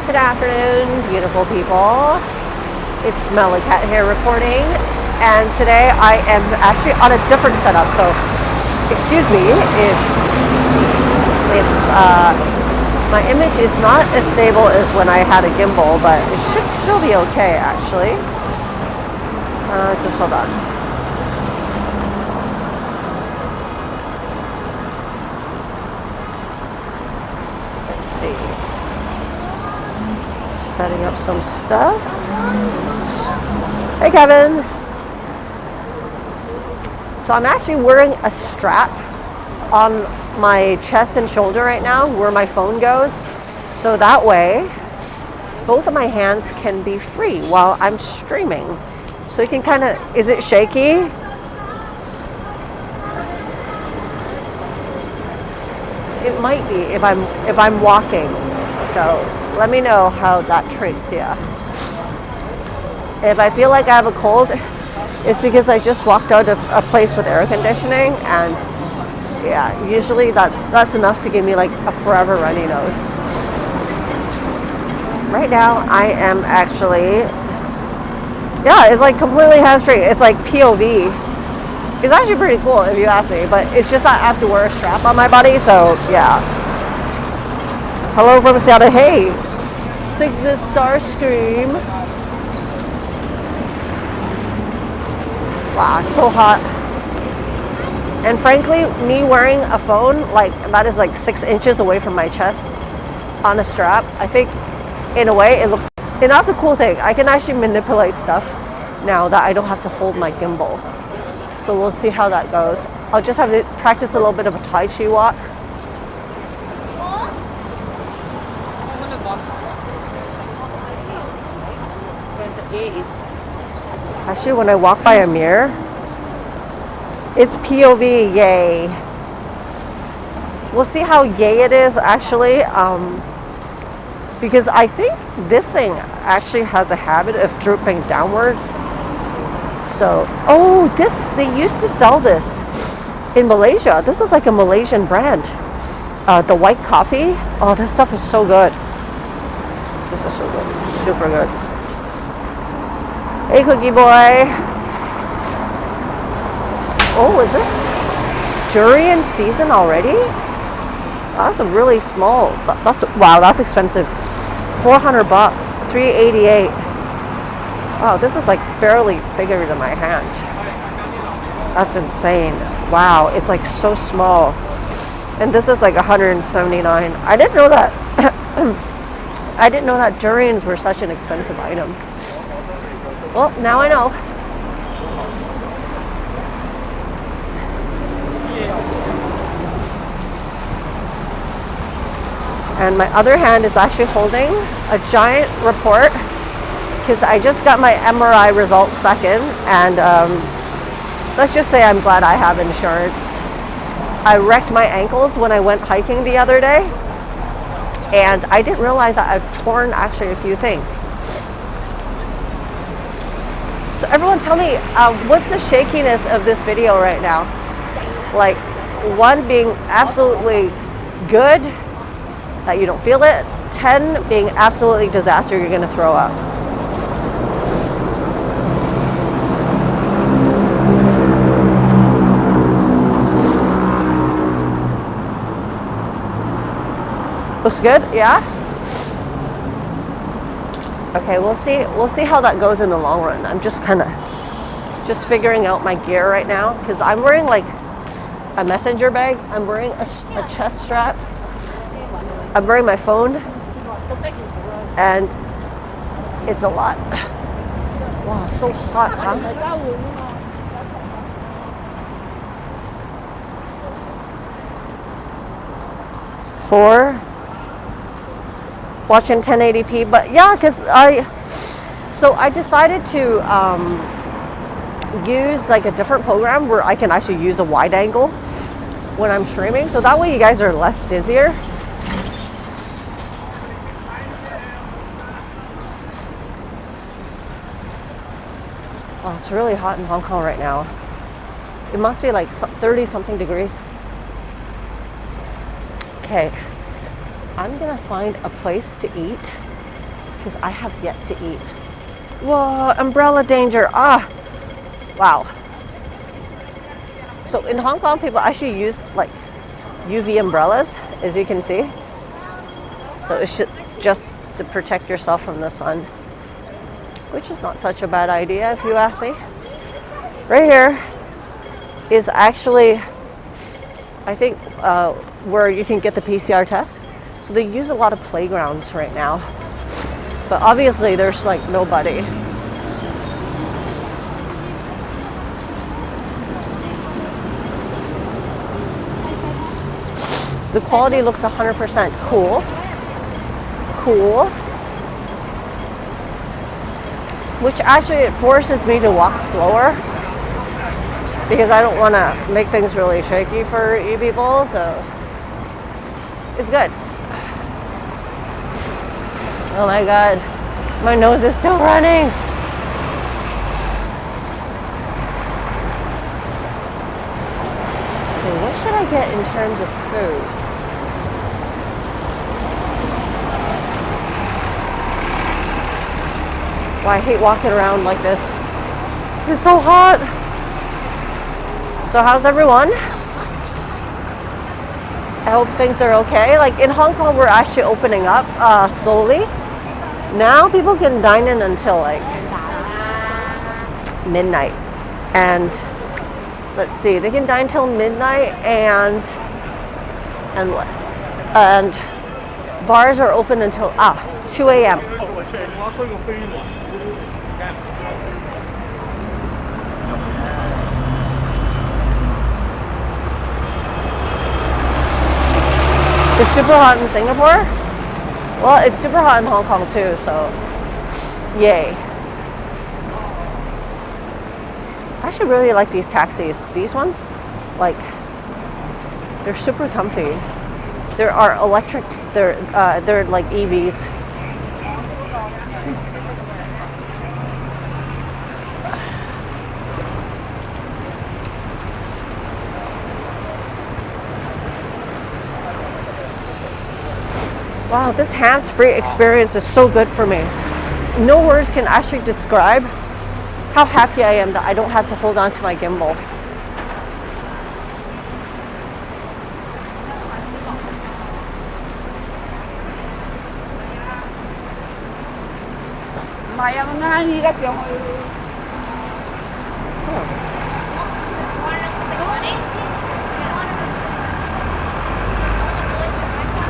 Good afternoon, beautiful people. It's MeloCat here reporting, and today I am actually on a different setup. So, excuse me if my image is not as stable as when I had a gimbal, but it should still be okay actually. Just hold on. Setting up some stuff. Hey Kevin. So I'm actually wearing a strap on my chest and shoulder right now where my phone goes. So that way both of my hands can be free while I'm streaming. So you can kind of, is it shaky? It might be if I'm walking. So let me know how that treats you. If I feel like I have a cold, it's because I just walked out of a place with air conditioning, and yeah, usually that's enough to give me like a forever runny nose. Right now I am actually, yeah, it's like completely hands-free. It's like POV. It's actually pretty cool if you ask me, but it's just I have to wear a strap on my body, so yeah. Hello from Seattle. Hey, Cygnus Starscream. Wow, so hot. And frankly, me wearing a phone like that is like 6 inches away from my chest on a strap, I think in a way it looks, and that's a cool thing. I can actually manipulate stuff now that I don't have to hold my gimbal. So we'll see how that goes. I'll just have to practice a little bit of a Tai Chi walk. Actually, when I walk by a mirror, it's POV, yay. We'll see how yay it is actually, because I think this thing actually has a habit of drooping downwards. So, oh, they used to sell this in Malaysia. This is like a Malaysian brand. The white coffee. Oh, this stuff is so good. This is so good, super good. Hey, Cookie Boy. Oh, is this durian season already? That's a really small. Wow, that's expensive. 400 bucks, 388. Wow, this is like barely bigger than my hand. That's insane. Wow, it's like so small. And this is like 179. I didn't know that. I didn't know that durians were such an expensive item. Well, now I know. And my other hand is actually holding a giant report because I just got my MRI results back in, and let's just say I'm glad I have insurance. I wrecked my ankles when I went hiking the other day, and I didn't realize that I've torn actually a few things. So everyone tell me, what's the shakiness of this video right now? Like, 1 being absolutely good, that you don't feel it. 10 being absolutely disaster, you're gonna throw up. Looks good, yeah? Okay, we'll see how that goes in the long run. I'm just just figuring out my gear right now because I'm wearing like a messenger bag. I'm wearing a chest strap. I'm wearing my phone, and it's a lot. Wow, so hot, huh? Four. Watching 1080p, but yeah, because I decided to use like a different program where I can actually use a wide angle when I'm streaming, so that way you guys are less dizzier. Oh, it's really hot in Hong Kong right now. It must be like 30 something degrees. Okay, I'm gonna find a place to eat because I have yet to eat. Whoa, umbrella danger. Ah, wow. So in Hong Kong, people actually use like UV umbrellas, as you can see. So it's just to protect yourself from the sun, which is not such a bad idea if you ask me. Right here is actually, I think, where you can get the PCR test. So they use a lot of playgrounds right now. But obviously there's like nobody. The quality looks 100% cool. Cool. Which actually it forces me to walk slower because I don't want to make things really shaky for you people, so it's good. Oh my god, my nose is still running. Okay, what should I get in terms of food? Well, I hate walking around like this. It's so hot. So how's everyone? I hope things are okay. Like in Hong Kong, we're actually opening up slowly. Now people can dine in until like midnight. And let's see, they can dine till midnight and bars are open until 2 a.m. It's super hot in Singapore? Well, it's super hot in Hong Kong too, so yay. I actually really like these taxis. These ones, like, they're super comfy. There are electric, they're like EVs. Wow, this hands-free experience is so good for me. No words can actually describe how happy I am that I don't have to hold on to my gimbal.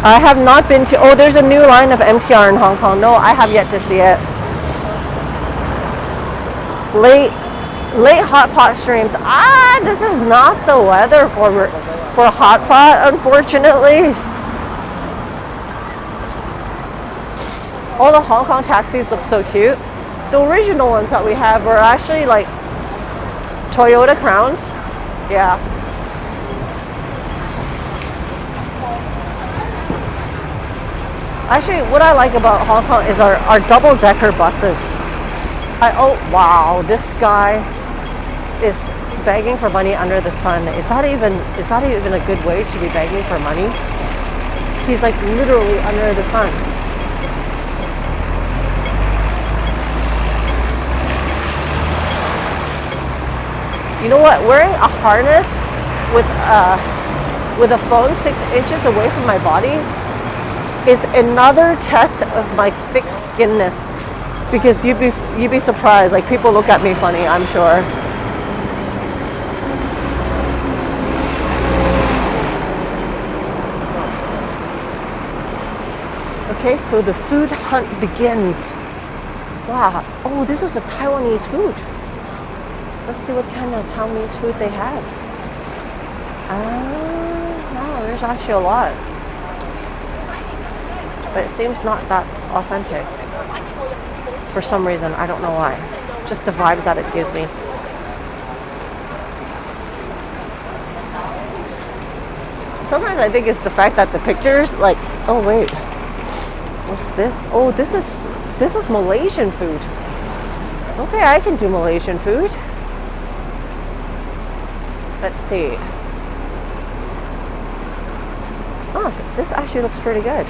I have not been to, oh, there's a new line of MTR in Hong Kong. No, I have yet to see it. Late hot pot streams. This is not the weather for hot pot, unfortunately. All the Hong Kong taxis look so cute. The original ones that we have were actually like Toyota Crowns. Yeah. Actually, what I like about Hong Kong is our double-decker buses. Oh, wow, this guy is begging for money under the sun. Is that even a good way to be begging for money? He's like literally under the sun. You know what? Wearing a harness with a phone 6 inches away from my body is another test of my thick skinness, because you'd be surprised. Like, people look at me funny, I'm sure. Okay, so the food hunt begins. Wow. Oh, this is the Taiwanese food. Let's see what kind of Taiwanese food they have. Wow, there's actually a lot. But it seems not that authentic for some reason. I don't know why. Just the vibes that it gives me. Sometimes I think it's the fact that the pictures, like, oh wait, what's this? Oh, this is Malaysian food. Okay, I can do Malaysian food. Let's see. Oh, this actually looks pretty good.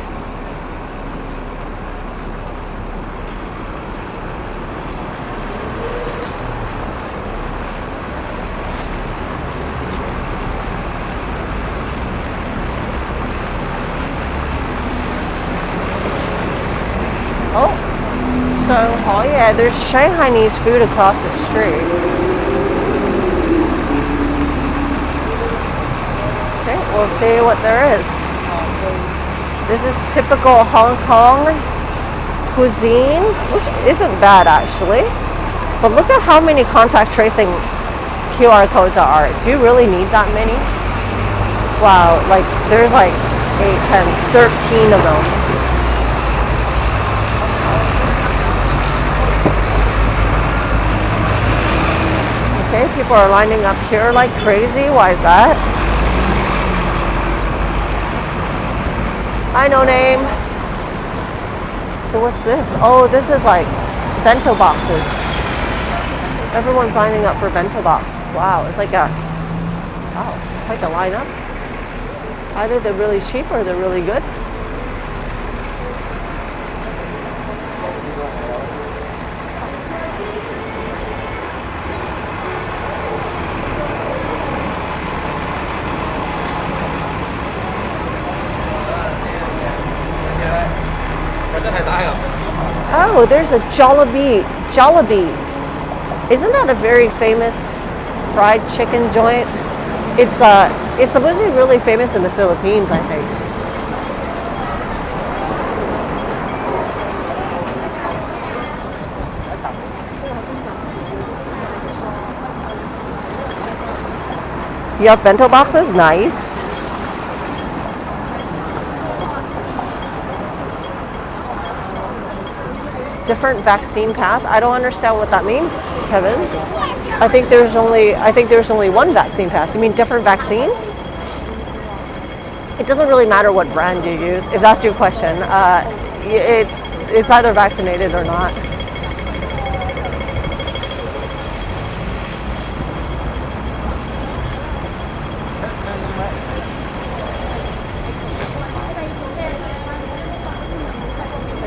Oh, so, oh yeah, there's Shanghainese food across the street. Okay, we'll see what there is. This is typical Hong Kong cuisine, which isn't bad actually. But look at how many contact tracing QR codes there are. Do you really need that many? Wow, like there's like 8, 10, 13 of them. Okay, people are lining up here like crazy. Why is that? I know name. So what's this? Oh, this is like bento boxes. Everyone's lining up for bento box. Wow, it's like quite the lineup. Either they're really cheap or they're really good. Oh, there's a Jollibee. Isn't that a very famous fried chicken joint? It's supposed to be really famous in the Philippines, I think. You have bento boxes? Nice. Different vaccine pass. I don't understand what that means, Kevin. I think there's only one vaccine pass. You mean different vaccines? It doesn't really matter what brand you use, if that's your question. It's either vaccinated or not.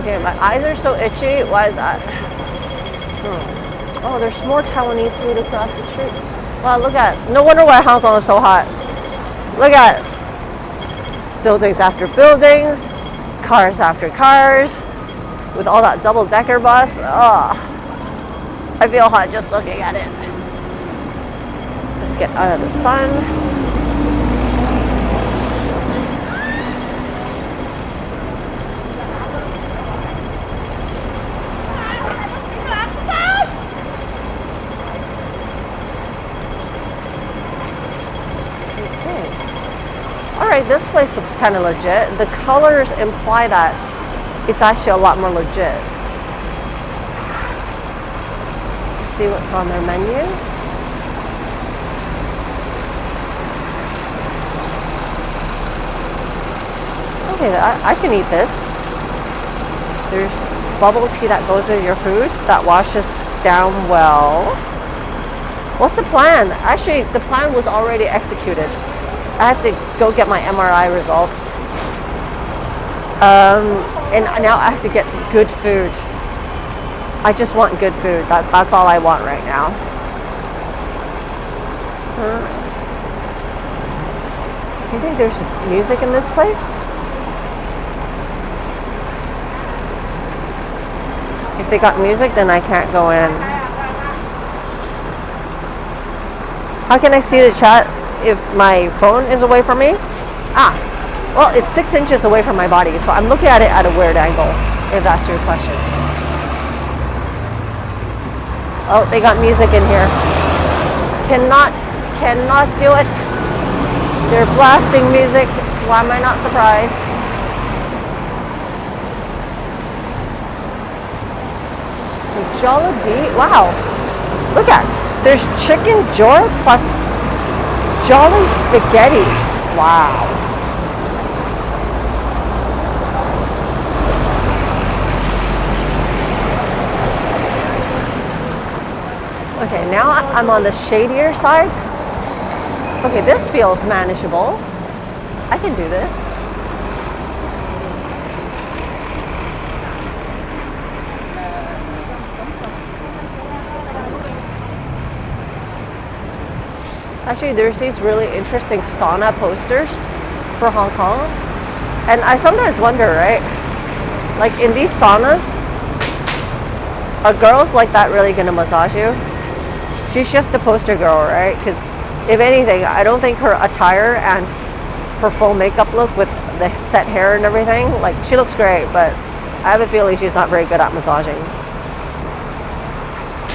Okay, my eyes are so itchy. Why is that? Oh, there's more Taiwanese food across the street. Wow, look at, no wonder why Hong Kong is so hot. Look at buildings after buildings, cars after cars, with all that double-decker bus. Oh, I feel hot just looking at it. Let's get out of the sun. Alright, this place looks kind of legit. The colors imply that it's actually a lot more legit. Let's see what's on their menu. Okay, I can eat this. There's bubble tea that goes with your food that washes down well. What's the plan? Actually, the plan was already executed. I had to go get my MRI results. And now I have to get good food. I just want good food. That's all I want right now. Do you think there's music in this place? If they got music, then I can't go in. How can I see the chat if my phone is away from me? Well, it's 6 inches away from my body, so I'm looking at it at a weird angle, if that's your question. Oh, they got music in here. Cannot do it. They're blasting music. Why am I not surprised? Jollibee. Wow. Look at, there's chicken joy plus Jolly spaghetti. Wow. Okay, now I'm on the shadier side. Okay, this feels manageable. I can do this. Actually, there's these really interesting sauna posters for Hong Kong. And I sometimes wonder, right? Like in these saunas, Are girls like that really gonna massage you? She's just a poster girl, right? Because if anything, I don't think her attire and her full makeup look with the set hair and everything, like she looks great, but I have a feeling she's not very good at massaging.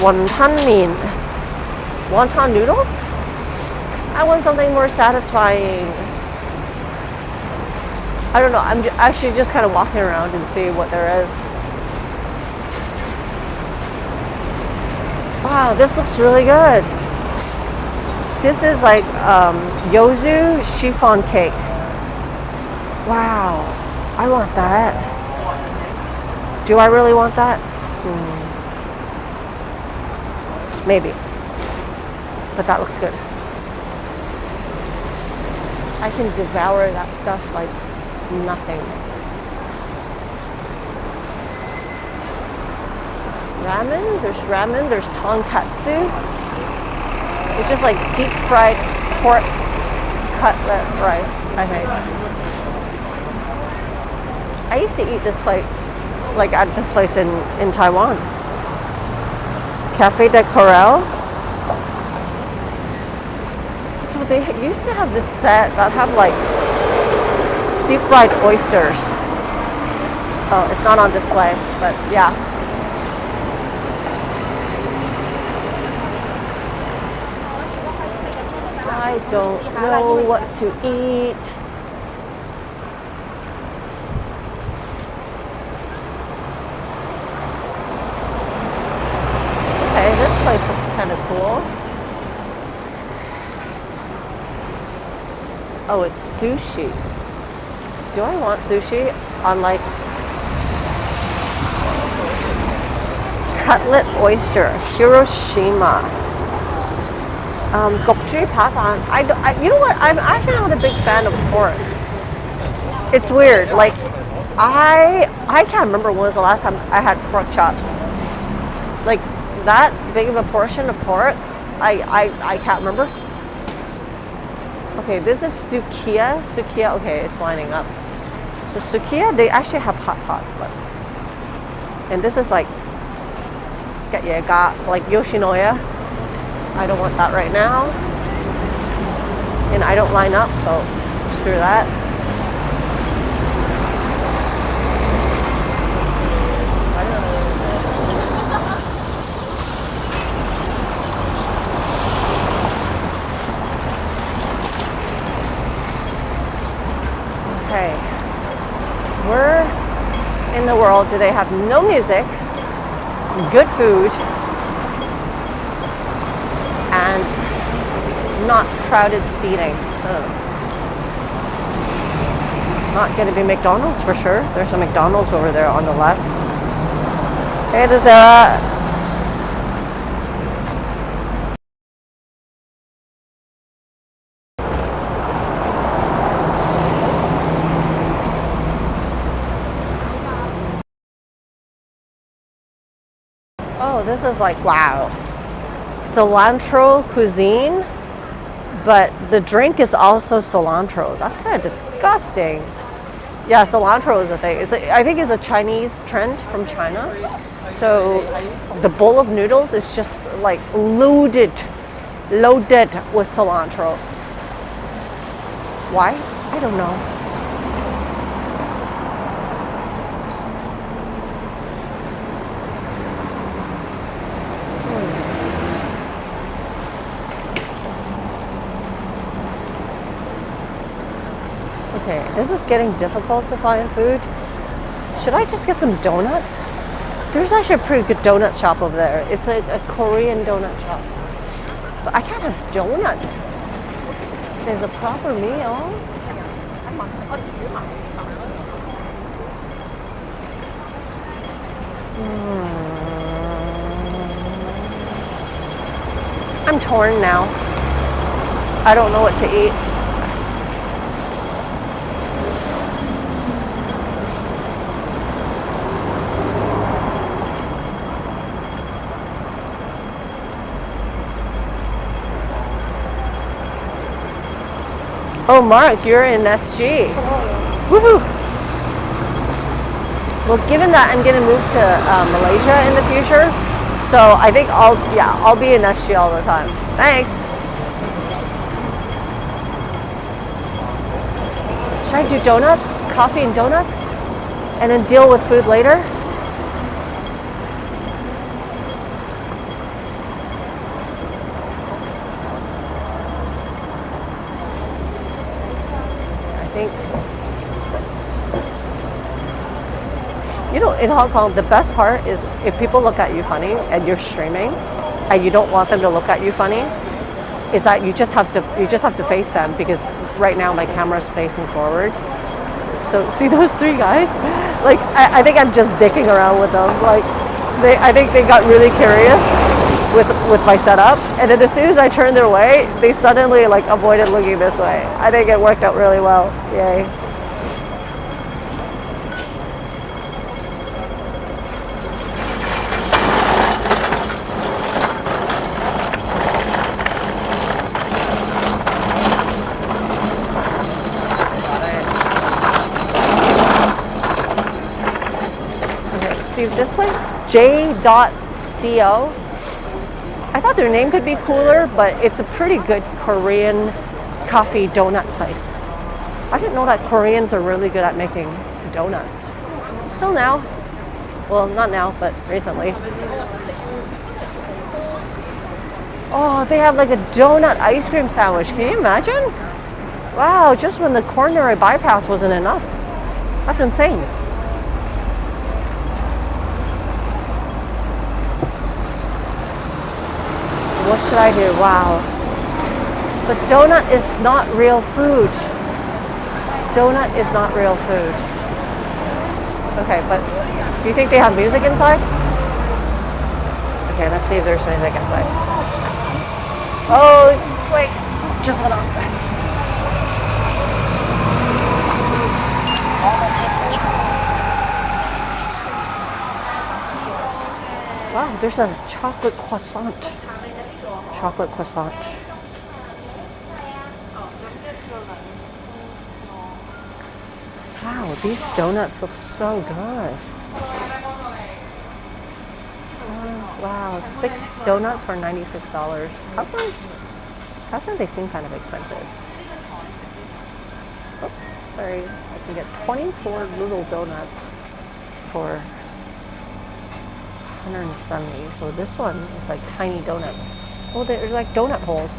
Wonton min. Wonton noodles? I want something more satisfying. I don't know, I'm actually just kind of walking around and see what there is. Wow, this looks really good. This is like Yozu chiffon cake. Wow, I want that. Do I really want that? Maybe. But that looks good. I can devour that stuff like nothing. Ramen, there's tonkatsu, which is like deep fried pork cutlet rice, I think. I used to eat this place, like at this place in Taiwan. Cafe de Corral. So they used to have this set that have like deep fried oysters. Oh, it's not on display, but yeah. I don't know what to eat. Okay, this place looks kind of cool. Oh, it's sushi. Do I want sushi on like cutlet oyster, Hiroshima? Gokju Pafan. You know what? I'm actually not a big fan of pork. It's weird. Like, I can't remember when was the last time I had pork chops. Like that big of a portion of pork. I can't remember. Okay, this is sukiya. Sukiya. Okay, it's lining up. So sukiya, they actually have hot pot, but and this is like like Yoshinoya. I don't want that right now. And I don't line up, so screw that. Okay. Where in the world do they have no music, good food, and not crowded seating? Not going to be McDonald's for sure. There's a McDonald's over there on the left. Hey, there's Oh, this is like, wow. Cilantro cuisine, but the drink is also cilantro. That's kind of disgusting. Yeah, cilantro is a thing. I think it's a Chinese trend from China. So the bowl of noodles is just like loaded with cilantro. Why? I don't know. Okay, this is getting difficult to find food. Should I just get some donuts? There's actually a pretty good donut shop over there. It's a Korean donut shop. But I can't have donuts. There's a proper meal. I'm torn now. I don't know what to eat. Oh, Mark, you're in SG. Woohoo! Well, given that I'm gonna move to Malaysia in the future, so I think I'll be in SG all the time. Thanks. Should I do donuts, coffee and donuts, and then deal with food later? I think, you know, in Hong Kong, the best part is if people look at you funny and you're streaming, and you don't want them to look at you funny, is that you just have to face them, because right now my camera's facing forward. So see those three guys? Like I think I'm just dicking around with them. Like I think they got really curious with my setup, and then as soon as I turned their way, they suddenly like avoided looking this way. I think it worked out really well. Yay. This place, J.co. I thought their name could be cooler, but it's a pretty good Korean coffee donut place. I didn't know that Koreans are really good at making donuts. Till now. Well, not now, but recently. Oh, they have like a donut ice cream sandwich. Can you imagine? Wow, just when the coronary bypass wasn't enough. That's insane. What should I do? Wow. But donut is not real food. Donut is not real food. Okay, but do you think they have music inside? Okay, let's see if there's music inside. Oh, wait. Just hold on. Wow, there's a chocolate croissant. Chocolate croissant. Wow, these donuts look so good. Wow, 6 donuts for $96. How come they seem kind of expensive? Oops, sorry. I can get 24 little donuts for $170. So this one is like tiny donuts. Oh, they're like donut holes.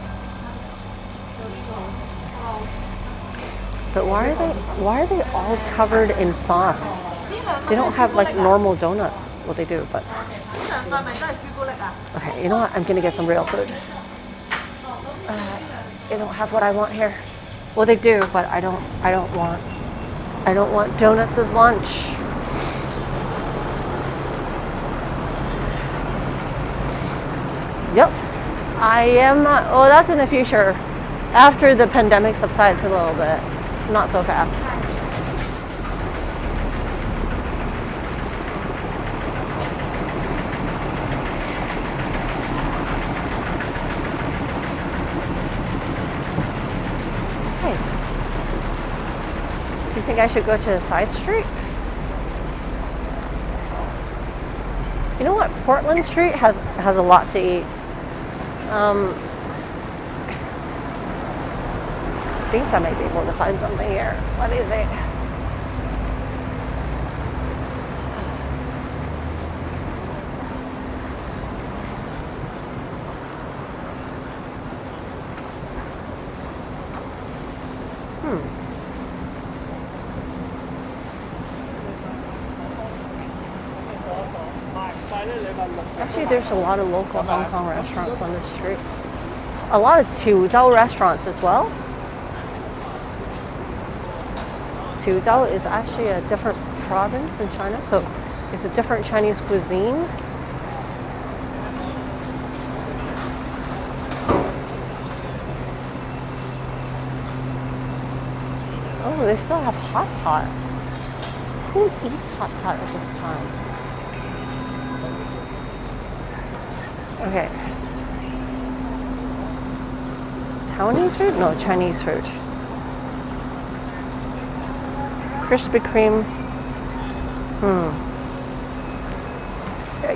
But why are they all covered in sauce? They don't have like normal donuts. Well, they do, but okay. You know what? I'm gonna get some real food. They don't have what I want here. Well, they do, but I don't want donuts as lunch. Yep. I am, well, that's in the future, after the pandemic subsides a little bit, not so fast. Hey, do you think I should go to the side street? You know what, Portland Street has a lot to eat. I think I might be able to find something here. Let me see. Actually, there's a lot of local Hong Kong restaurants on this street. A lot of Suzhou restaurants as well. Suzhou is actually a different province in China, so it's a different Chinese cuisine. Oh, they still have hot pot. Who eats hot pot at this time? Okay. Taiwanese food? No, Chinese food. Krispy Kreme.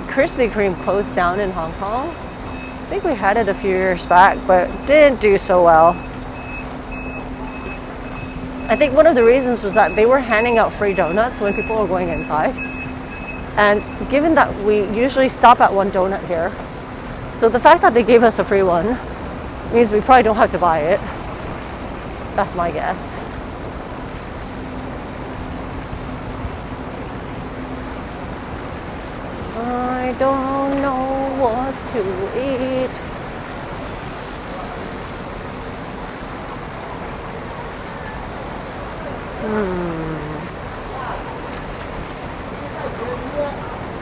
Krispy Kreme closed down in Hong Kong. I think we had it a few years back, but didn't do so well. I think one of the reasons was that they were handing out free donuts when people were going inside. And given that we usually stop at one donut here, so the fact that they gave us a free one means we probably don't have to buy it. That's my guess. I don't know what to eat.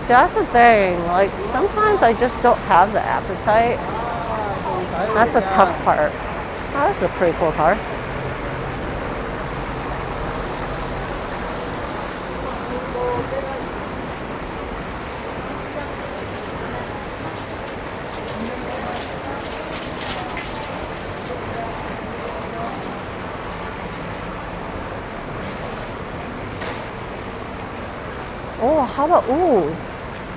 See, that's the thing. Like, sometimes I just don't have the appetite. That's a tough part. Oh, that's a pretty cool car. Oh, how about, ooh,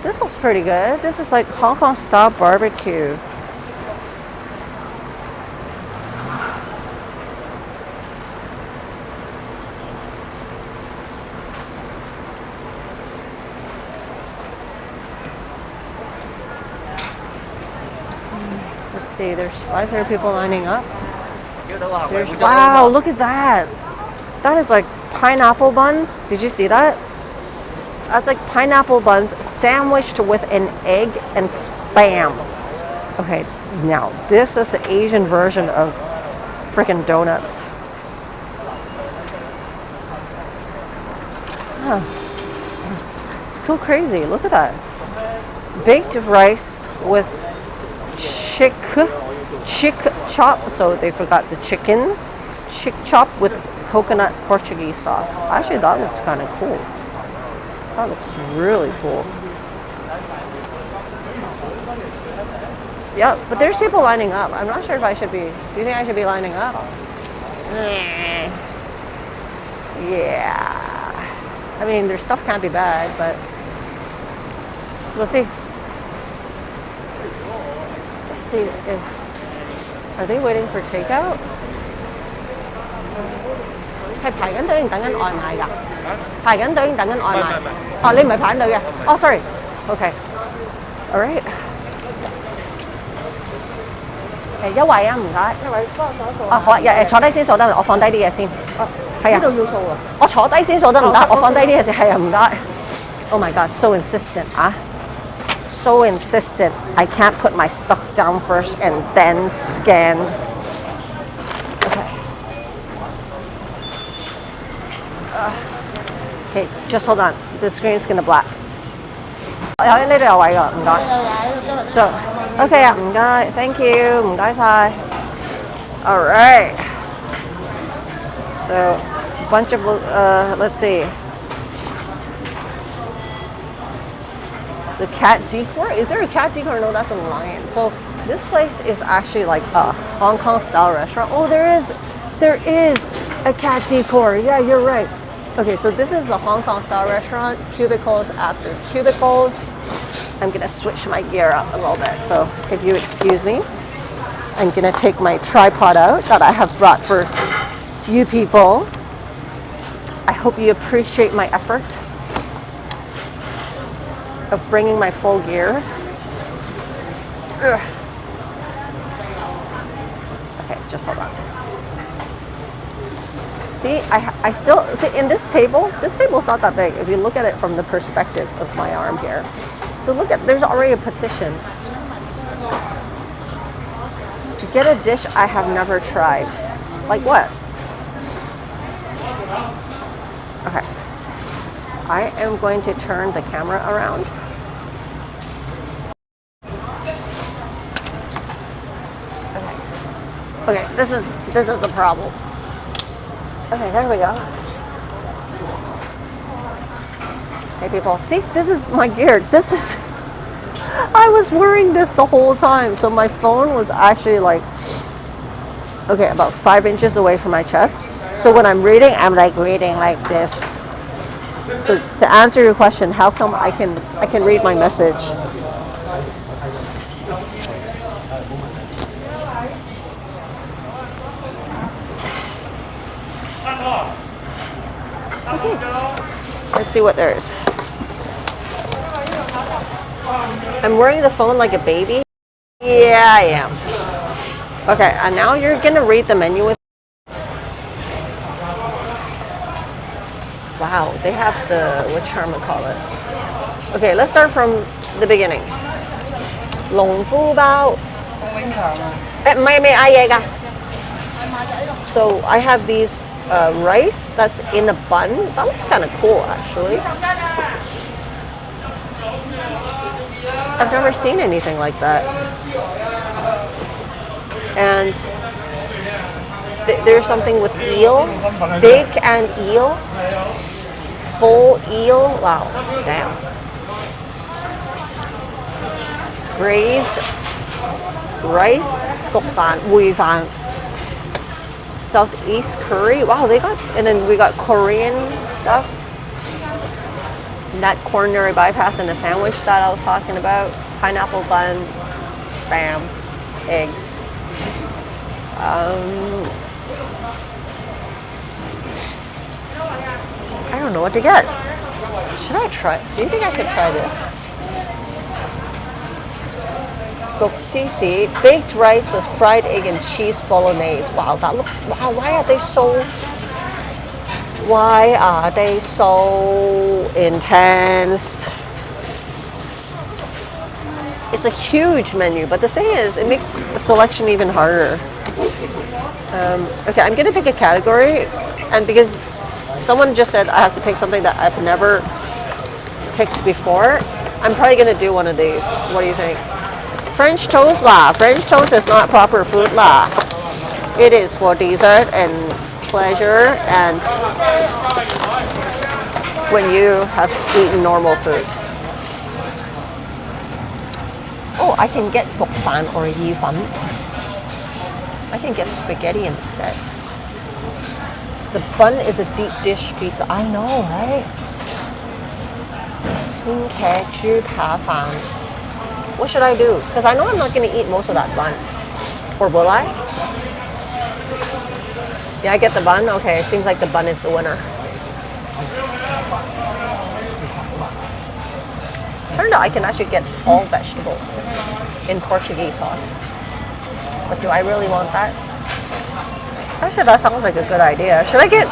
this looks pretty good. This is like Hong Kong style barbecue. Let's see, why is there people lining up? Wow, look at that. That is like pineapple buns. Did you see that? That's like pineapple buns sandwiched with an egg and Spam. Okay, now this is the Asian version of freaking donuts. It's so crazy. Look at that. Baked rice with chick chop. So they forgot the chicken. Chick chop with coconut Portuguese sauce. Actually, that looks kind of cool. That looks really cool. Yeah, but there's people lining up. I'm not sure if I should be. Do you think I should be lining up? Yeah. I mean, their stuff can't be bad, but we'll see. Let's see if are they waiting for takeout? 係排緊隊定等緊外賣㗎？排緊隊定等緊外賣？哦，你唔係排緊隊嘅？哦，sorry。Okay. All right. 一位啊，唔該。一位幫我數一數。啊，好啊，坐低先數得，我放低啲嘢先。係啊。呢度要數啊。我坐低先數得唔得？我放低啲嘢先。係啊，唔該。Oh my God, so insistent 啊！So insistent. I can't put my stuff down first and then scan. Okay, just hold on. The screen's gonna black. 呢度有位㗎，唔該。So, okay 啊，唔該 ，thank you，唔該晒。All right. So, bunch of let's see. The cat decor? Is there a cat decor? No, that's a lion. So this place is actually like a Hong Kong style restaurant. Oh, there is a cat decor. Yeah, you're right. Okay, so this is a Hong Kong style restaurant, cubicles after cubicles. I'm gonna switch my gear up a little bit. So if you excuse me, I'm gonna take my tripod out that I have brought for you people. I hope you appreciate my effort of bringing my full gear. Ugh. Okay, just hold on. See, I still, see in this table's not that big if you look at it from the perspective of my arm here. So look at, there's already a petition. To get a dish I have never tried. Like what? Okay. I am going to turn the camera around. Okay, this is the problem. Okay, there we go. Hey people, see, this is my gear. I was wearing this the whole time. So my phone was actually like, okay, about 5 inches away from my chest. So when I'm reading like this. So to answer your question, how come I can read my message? Okay. Let's see what there is. I'm wearing the phone like a baby. Yeah, I am. Okay, and now you're gonna read the menu with. Wow, they have the what charm I call it. Okay, let's start from the beginning. 農夫包. So I have these rice that's in a bun. That looks kind of cool, actually. I've never seen anything like that. And there's something with eel, steak and eel, full eel. Wow, damn. Braised rice, 焗飯, 燴飯, Southeast curry. Wow, they got, and then we got Korean stuff. That coronary bypass and a sandwich that I was talking about. Pineapple bun, spam, eggs. I don't know what to get. Should I try? Do you think I could try this? Gokjisi, baked rice with fried egg and cheese bolognese. Wow, that looks, wow, why are they so intense? It's a huge menu, but the thing is, it makes selection even harder. Okay, I'm gonna pick a category, and because someone just said I have to pick something that I've never picked before, I'm probably gonna do one of these. What do you think? French toast lah. French toast is not proper food lah. It is for dessert and pleasure and when you have eaten normal food. Oh, I can get 焗飯 or 意粉. I can get spaghetti instead. The bun is a deep dish pizza. I know, right? 鮮茄豬扒飯. What should I do? Because I know I'm not going to eat most of that bun. Or will I? Yeah, I get the bun? Okay, it seems like the bun is the winner. Turned out I can actually get all vegetables in Portuguese sauce. But do I really want that? Actually, that sounds like a good idea. Should I get...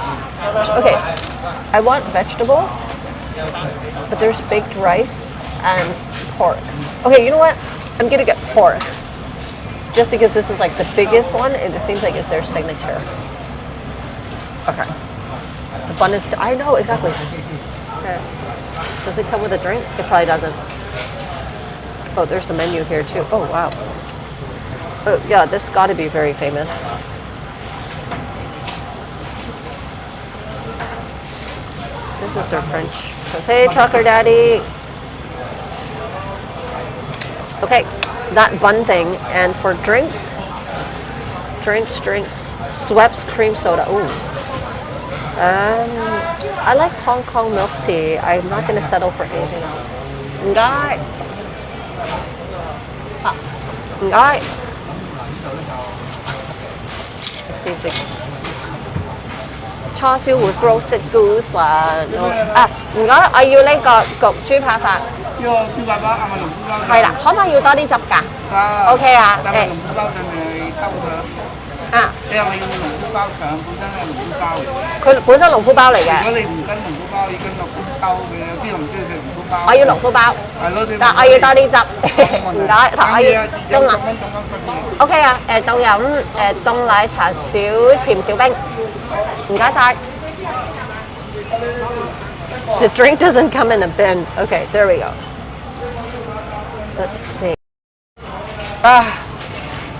Okay, I want vegetables, but there's baked rice and pork. Okay, you know what? I'm gonna get pork. Just because this is like the biggest one, and it seems like it's their signature. Okay. The bun is... I know, exactly. Okay. Does it come with a drink? It probably doesn't. Oh, there's a menu here too. Oh, wow. Oh, yeah, this got to be very famous. This is their French. Hey, trucker daddy. Okay, that bun thing. And for drinks, Schweppes cream soda. Ooh. I like Hong Kong milk tea. I'm not going to settle for anything else. Ngai. Ngai. Let's see if they... Char siu with roasted goose啦。唔該，我要呢個焗豬扒飯。呢個豬扒包係咪龍虎包？係啦，可唔可以要多啲汁㗎？OK 啊。但係龍虎包定係兜上？啊。你係咪要龍虎包上？本身係龍虎包嚟嘅。佢本身龍虎包嚟嘅。如果你唔跟龍虎包，要跟落兜嘅，有啲人唔中意食龍虎包。我要龍虎包。係咯，但我要多啲汁。唔該，我要凍奶。OK 啊，凍飲凍奶茶少甜少冰。唔該晒。The drink doesn't come in a bin. Okay, there we go. Let's see.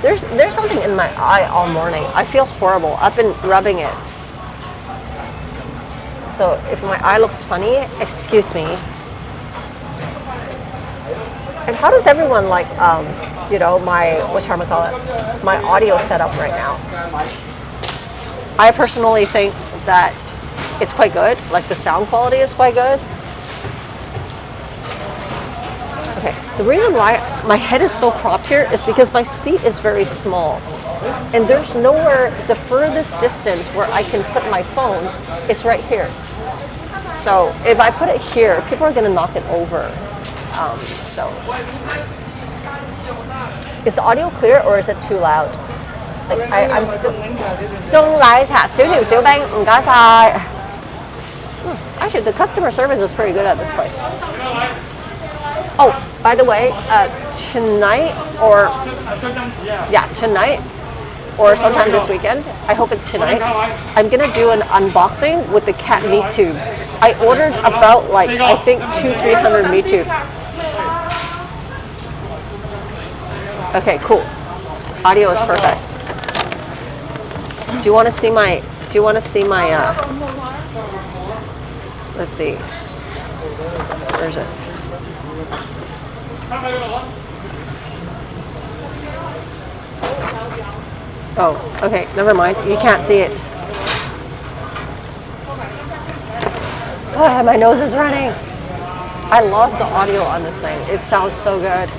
There's something in my eye all morning. I feel horrible. I've been rubbing it. So if my eye looks funny, excuse me. And how does everyone like, you know, my, my audio setup right now? I personally think that it's quite good. Like the sound quality is quite good. Okay, the reason why my head is so cropped here is because my seat is very small. And there's nowhere, the furthest distance where I can put my phone is right here. So if I put it here, people are gonna knock it over. So, is the audio clear or is it too loud? Like I'm still. 凍奶茶小條小冰，唔該晒。Actually, the customer service is pretty good at this place. Oh, by the way, tonight or tonight or sometime this weekend, I hope it's tonight, I'm gonna do an unboxing with the cat meat tubes. I ordered about like, I think 200-300 meat tubes. Okay, cool. Audio is perfect. Do you want to see my, let's see. Where is it? Oh, okay, never mind. You can't see it. Oh, my nose is running. I love the audio on this thing. It sounds so good.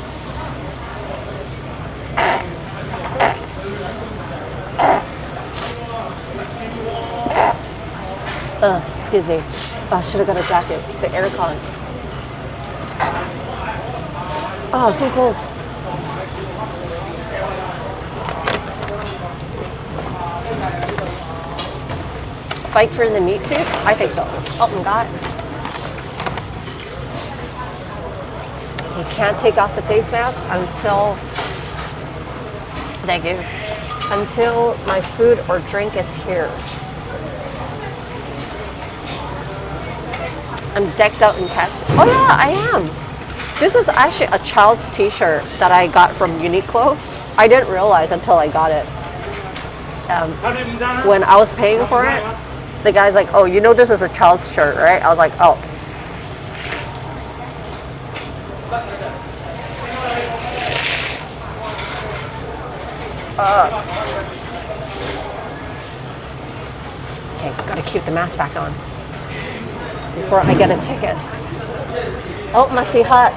Excuse me. I should have got a jacket. The aircon. Oh, so cold. Fight for the meat tube? I think so. Oh my god. You can't take off the face mask until, thank you, until my food or drink is here. I'm decked out in cats. Oh yeah, I am. This is actually a child's t-shirt that I got from Uniqlo. I didn't realize until I got it. When I was paying for it, the guy's like, oh, you know this is a child's shirt, right? I was like, oh. Okay, gotta keep the mask back on before I get a ticket. Oh, must be hot.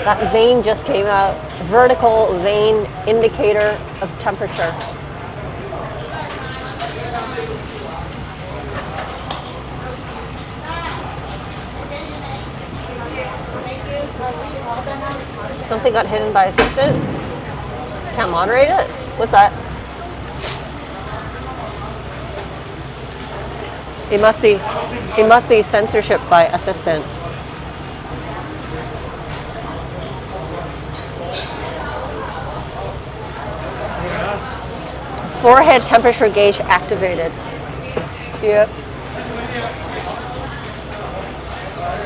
That vein just came out. Vertical vein indicator of temperature. Something got hidden by assistant. Can't moderate it? What's that? It must be censorship by assistant. Forehead temperature gauge activated. Yep.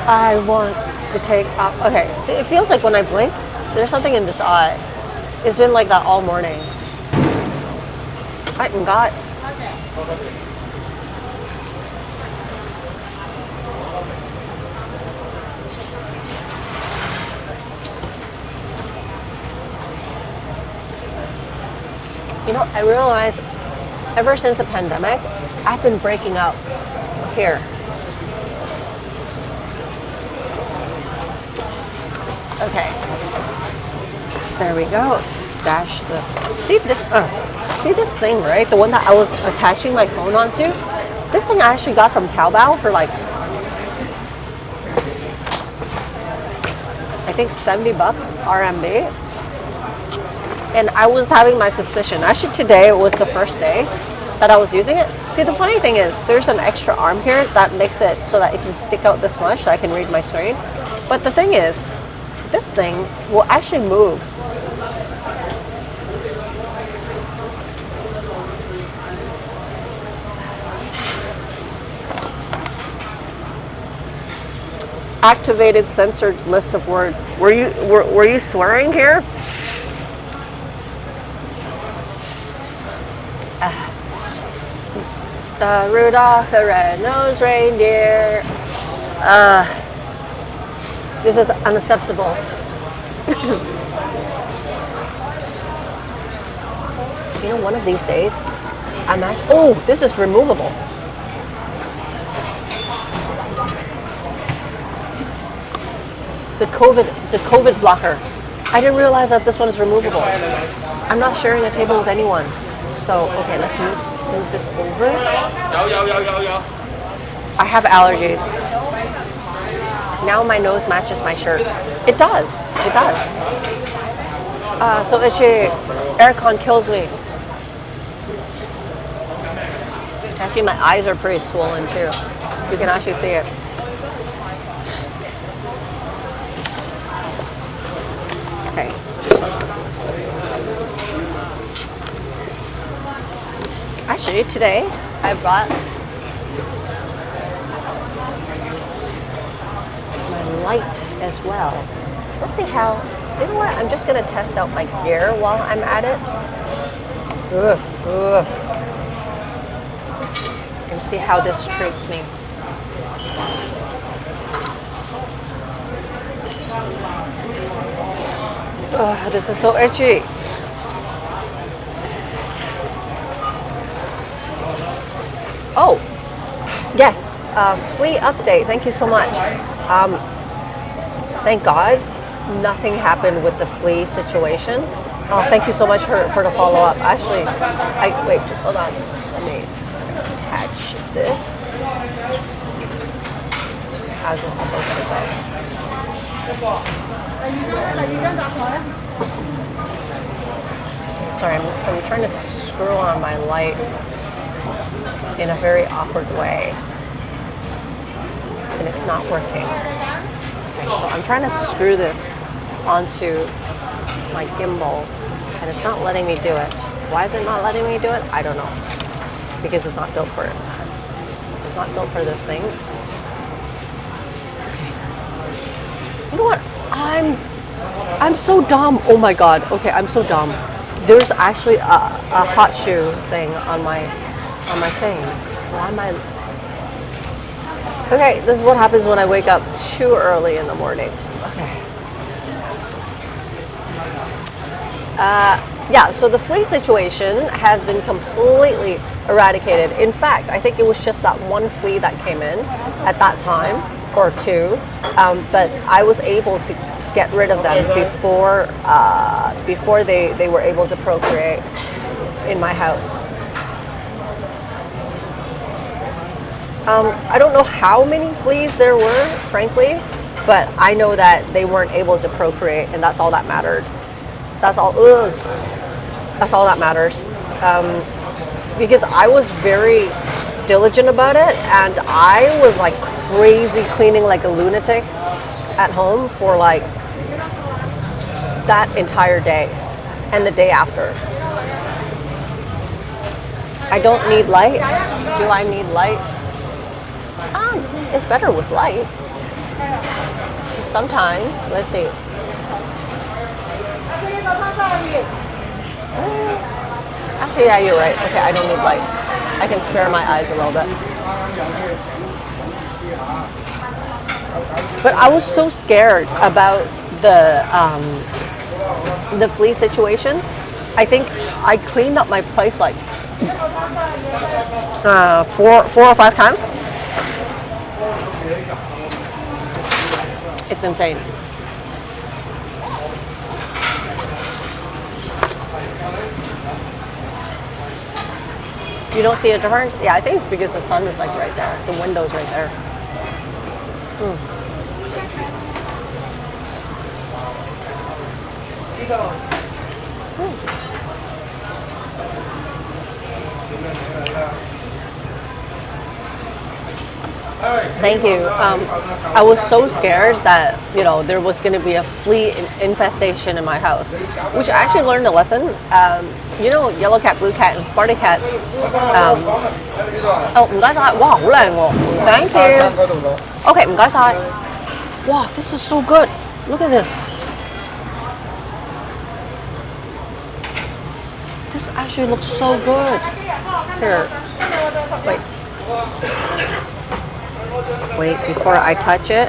I want to take off. Okay, see, it feels like when I blink, there's something in this eye. It's been like that all morning. I got. You know, I realized ever since the pandemic, I've been breaking out here. Okay, there we go. Stash the. See this thing, right? The one that I was attaching my phone onto. This thing I actually got from Taobao for like, I think 70 bucks RMB. And I was having my suspicion. Actually, today was the first day that I was using it. See, the funny thing is, there's an extra arm here that makes it so that it can stick out this much so I can read my screen. But the thing is, this thing will actually move. Activated censored list of words. Were you swearing here? Rudolph the red-nosed reindeer. This is unacceptable. You know, one of these days, I'm actually. Oh, this is removable. the COVID blocker. I didn't realize that this one is removable. I'm not sharing a table with anyone. So, okay, let's move this over. I have allergies. Now my nose matches my shirt. It does. It does. So itchy. Aircon kills me. Actually, my eyes are pretty swollen too. You can actually see it. Okay. Actually, today I brought my light as well. Let's see how. You know what? I'm just gonna test out my gear while I'm at it. And see how this treats me. Oh, this is so itchy. Oh, yes, flea update. Thank you so much. Thank God nothing happened with the flea situation. Oh, thank you so much for the follow up. Actually, wait, just hold on. Let me attach this. How's this supposed to go? Sorry, I'm trying to screw on my light in a very awkward way, and it's not working. Okay, so I'm trying to screw this onto my gimbal, and it's not letting me do it. Why is it not letting me do it? I don't know. Because it's not built for it. It's not built for this thing. Okay. You know what? I'm so dumb. Oh my God. Okay, I'm so dumb. There's actually a hot shoe thing on my thing. Why am I? Okay, this is what happens when I wake up too early in the morning. Okay. Yeah, so the flea situation has been completely eradicated. In fact, I think it was just that one flea that came in at that time, or two, but I was able to get rid of them before they were able to procreate in my house. I don't know how many fleas there were, frankly, but I know that they weren't able to procreate, and that's all that mattered. That's all. Ugh. That's all that matters. Because I was very diligent about it, and I was like crazy cleaning like a lunatic at home for like that entire day and the day after. I don't need light. Do I need light? It's better with light. Sometimes, let's see. Actually, yeah, you're right. Okay, I don't need light. I can spare my eyes a little bit. But I was so scared about the flea situation. I think I cleaned up my place like 4 or 5 times. It's insane. You don't see a difference? Yeah, I think it's because the sun is like right there. The window's right there. Thank you. I was so scared that, there was going to be a flea infestation in my house, which I actually learned a lesson. Yellow cat, blue cat, and Sparta cats. Oh, 唔該晒，哇，好靚喎 ！Thank you. Okay, 唔該晒。Wow, this is so good. Look at this. This actually looks so good. Here, wait. Wait, before I touch it.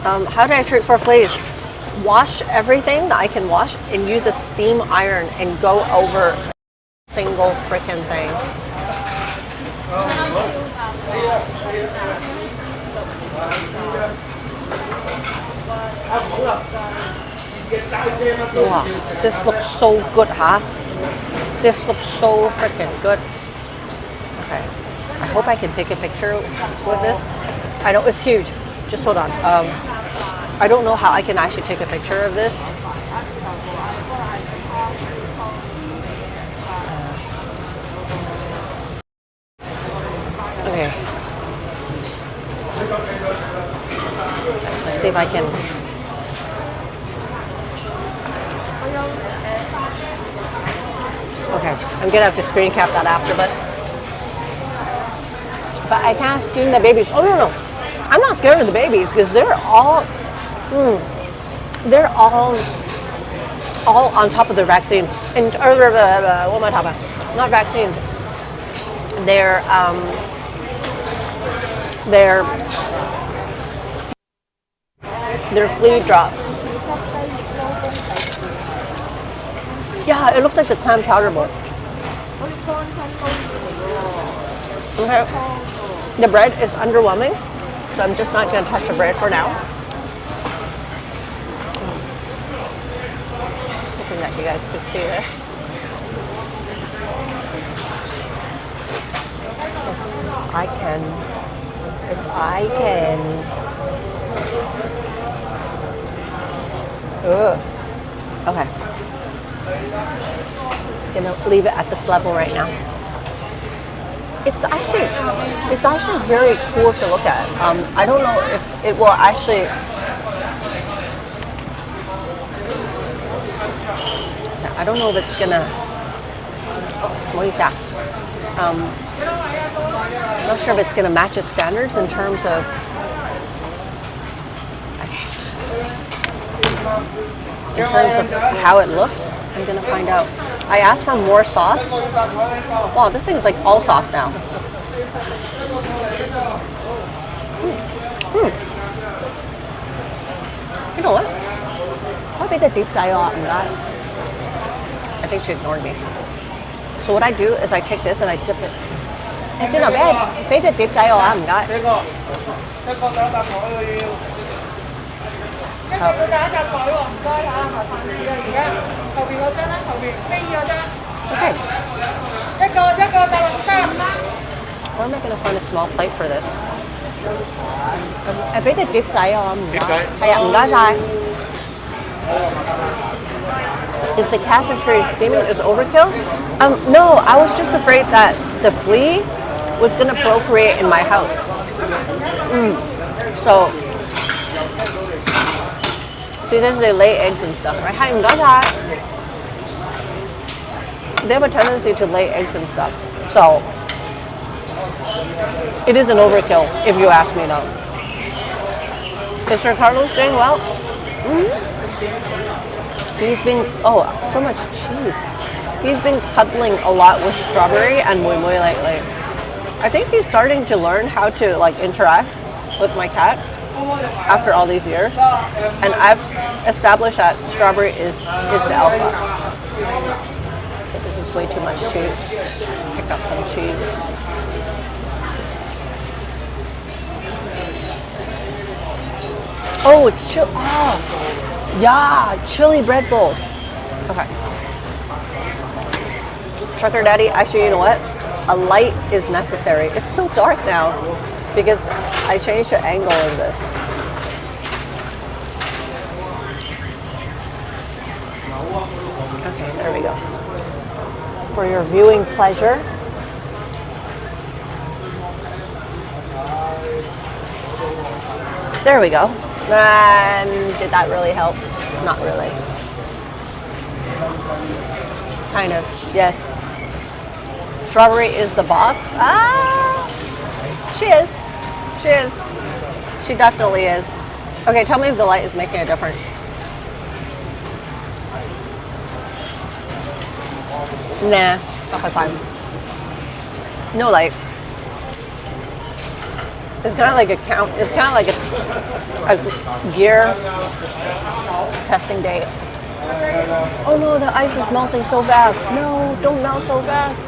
How do I treat for fleas? Wash everything that I can wash and use a steam iron and go over a single frickin' thing. Wow, this looks so good, huh? This looks so freaking good. Okay, I hope I can take a picture with this. I know it's huge. Just hold on. I don't know how I can actually take a picture of this. Okay. Let's see if I can. Okay, I'm gonna have to screen cap that after, but I can't screen the babies. Oh no, I'm not scared of the babies because they're all on top of their vaccines. And what am I talking about? Not vaccines. Their flea drops. Yeah, it looks like the clam chowder bowl. Okay. The bread is underwhelming, so I'm just not going to touch the bread for now. Just hoping that you guys could see this. If I can. Ugh. Okay. Gonna leave it at this level right now. It's actually very cool to look at. I don't know if it will actually. I don't know if it's gonna. I'm not sure if it's gonna match its standards in terms of. In terms of how it looks, I'm gonna find out. I asked for more sauce. Wow, this thing is like all sauce now. You know what? I think she ignored me. So what I do is I take this and I dip it. Okay. Where am I going to find a small plate for this? If the cats are treated steaming is overkill? No, I was just afraid that the flea was going to procreate in my house. So, because they lay eggs and stuff, right? They have a tendency to lay eggs and stuff. So, it is an overkill, if you ask me though. Is Sir Carlos doing well? He's been, so much cheese. He's been cuddling a lot with Strawberry and Mui Mui lately. I think he's starting to learn how to like interact with my cats after all these years. And I've established that Strawberry is the alpha. Okay, this is way too much cheese. Just pick up some cheese. Chili bread bowls. Okay. Trucker Daddy, actually, you know what? A light is necessary. It's so dark now because I changed the angle of this. Okay, there we go. For your viewing pleasure. There we go. And did that really help? Not really. Kind of, yes. Strawberry is the boss. She is. She is. She definitely is. Okay, tell me if the light is making a difference. Nah, okay, fine. No light. It's kind of like it's kind of like a gear testing day. Oh no, the ice is melting so fast. No, don't melt so fast.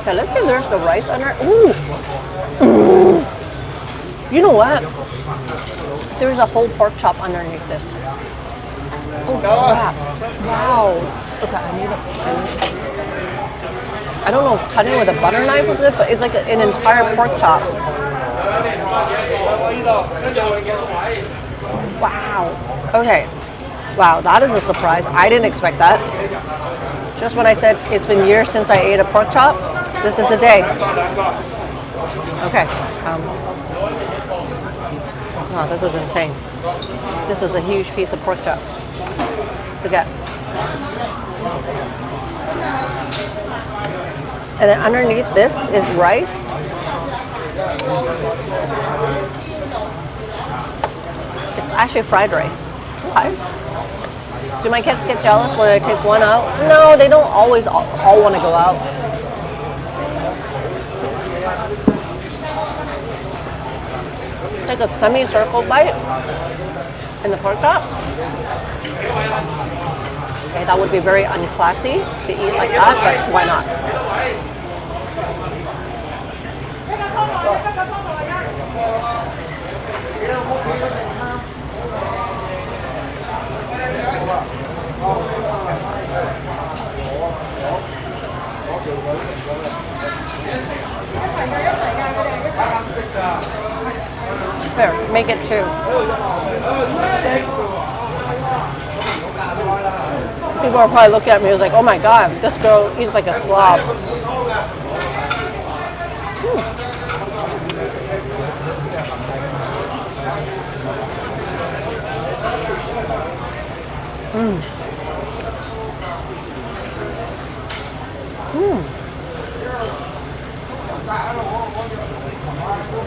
Okay, let's see if there's the rice under. Ooh. You know what? There's a whole pork chop underneath this. Oh crap! Wow. Okay, I don't know. Cutting with a butter knife is good, but it's like an entire pork chop. Wow. Okay. Wow, that is a surprise. I didn't expect that. Just when I said it's been years since I ate a pork chop, this is the day. Okay. Wow, this is insane. This is a huge piece of pork chop. Forget. And then underneath this is rice. It's actually fried rice. Okay. Do my kids get jealous when I take one out? No, they don't always all want to go out. Take a semicircle bite in the pork chop. Okay, that would be very unclassy to eat like that, but why not? Here, make it two. People are probably looking at me as like, oh my god, this girl eats like a slob.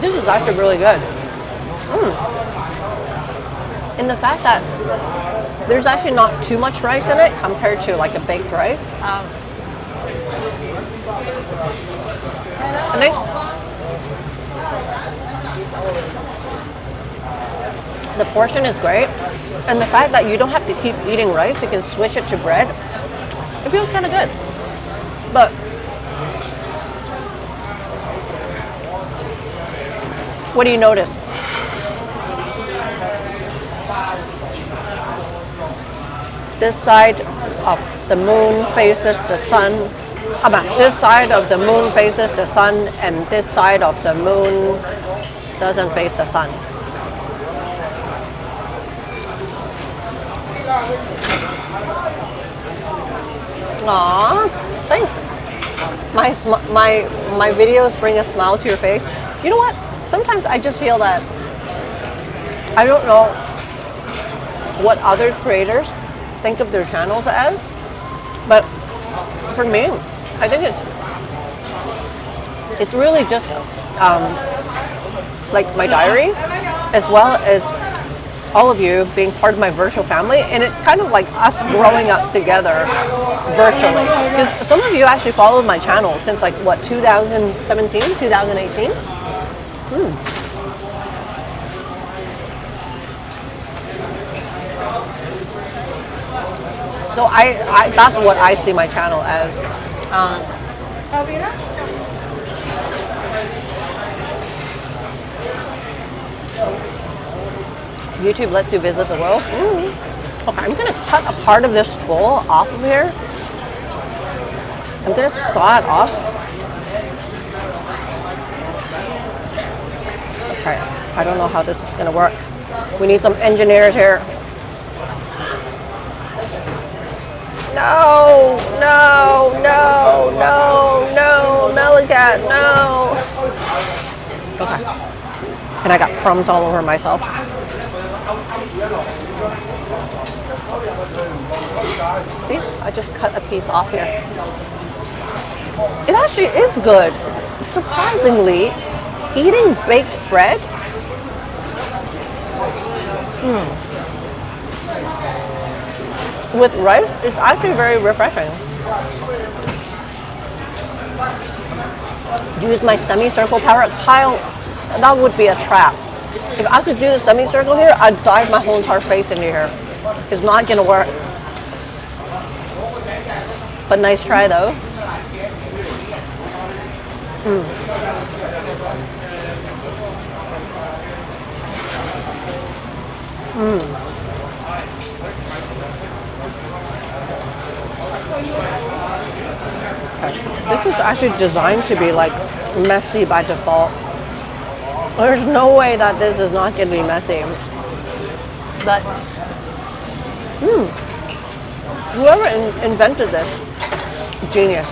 This is actually really good. And the fact that there's actually not too much rice in it compared to like a baked rice. I think the portion is great. And the fact that you don't have to keep eating rice, you can switch it to bread. It feels kind of good. But what do you notice? This side of the moon faces the sun. This side of the moon faces the sun, and this side of the moon doesn't face the sun. Aww, thanks. My videos bring a smile to your face. You know what? Sometimes I just feel that I don't know what other creators think of their channels as, but for me, I think it's really just like my diary, as well as all of you being part of my virtual family, and it's kind of like us growing up together virtually. Because some of you actually followed my channel since like what, 2017, 2018? So I that's what I see my channel as. YouTube lets you visit the world. Okay, I'm gonna cut a part of this bowl off of here. I'm gonna saw it off. Okay, I don't know how this is gonna work. We need some engineers here. No, no, no, no, no, MeloCat, no. Okay. And I got crumbs all over myself. See, I just cut a piece off here. It actually is good. Surprisingly, eating baked bread, with rice is actually very refreshing. Use my semicircle power. Kyle, that would be a trap. If I was to do the semicircle here, I'd dive my whole entire face into here. It's not gonna work. But nice try though. This is actually designed to be like messy by default. There's no way that this is not going to be messy. But whoever invented this, genius.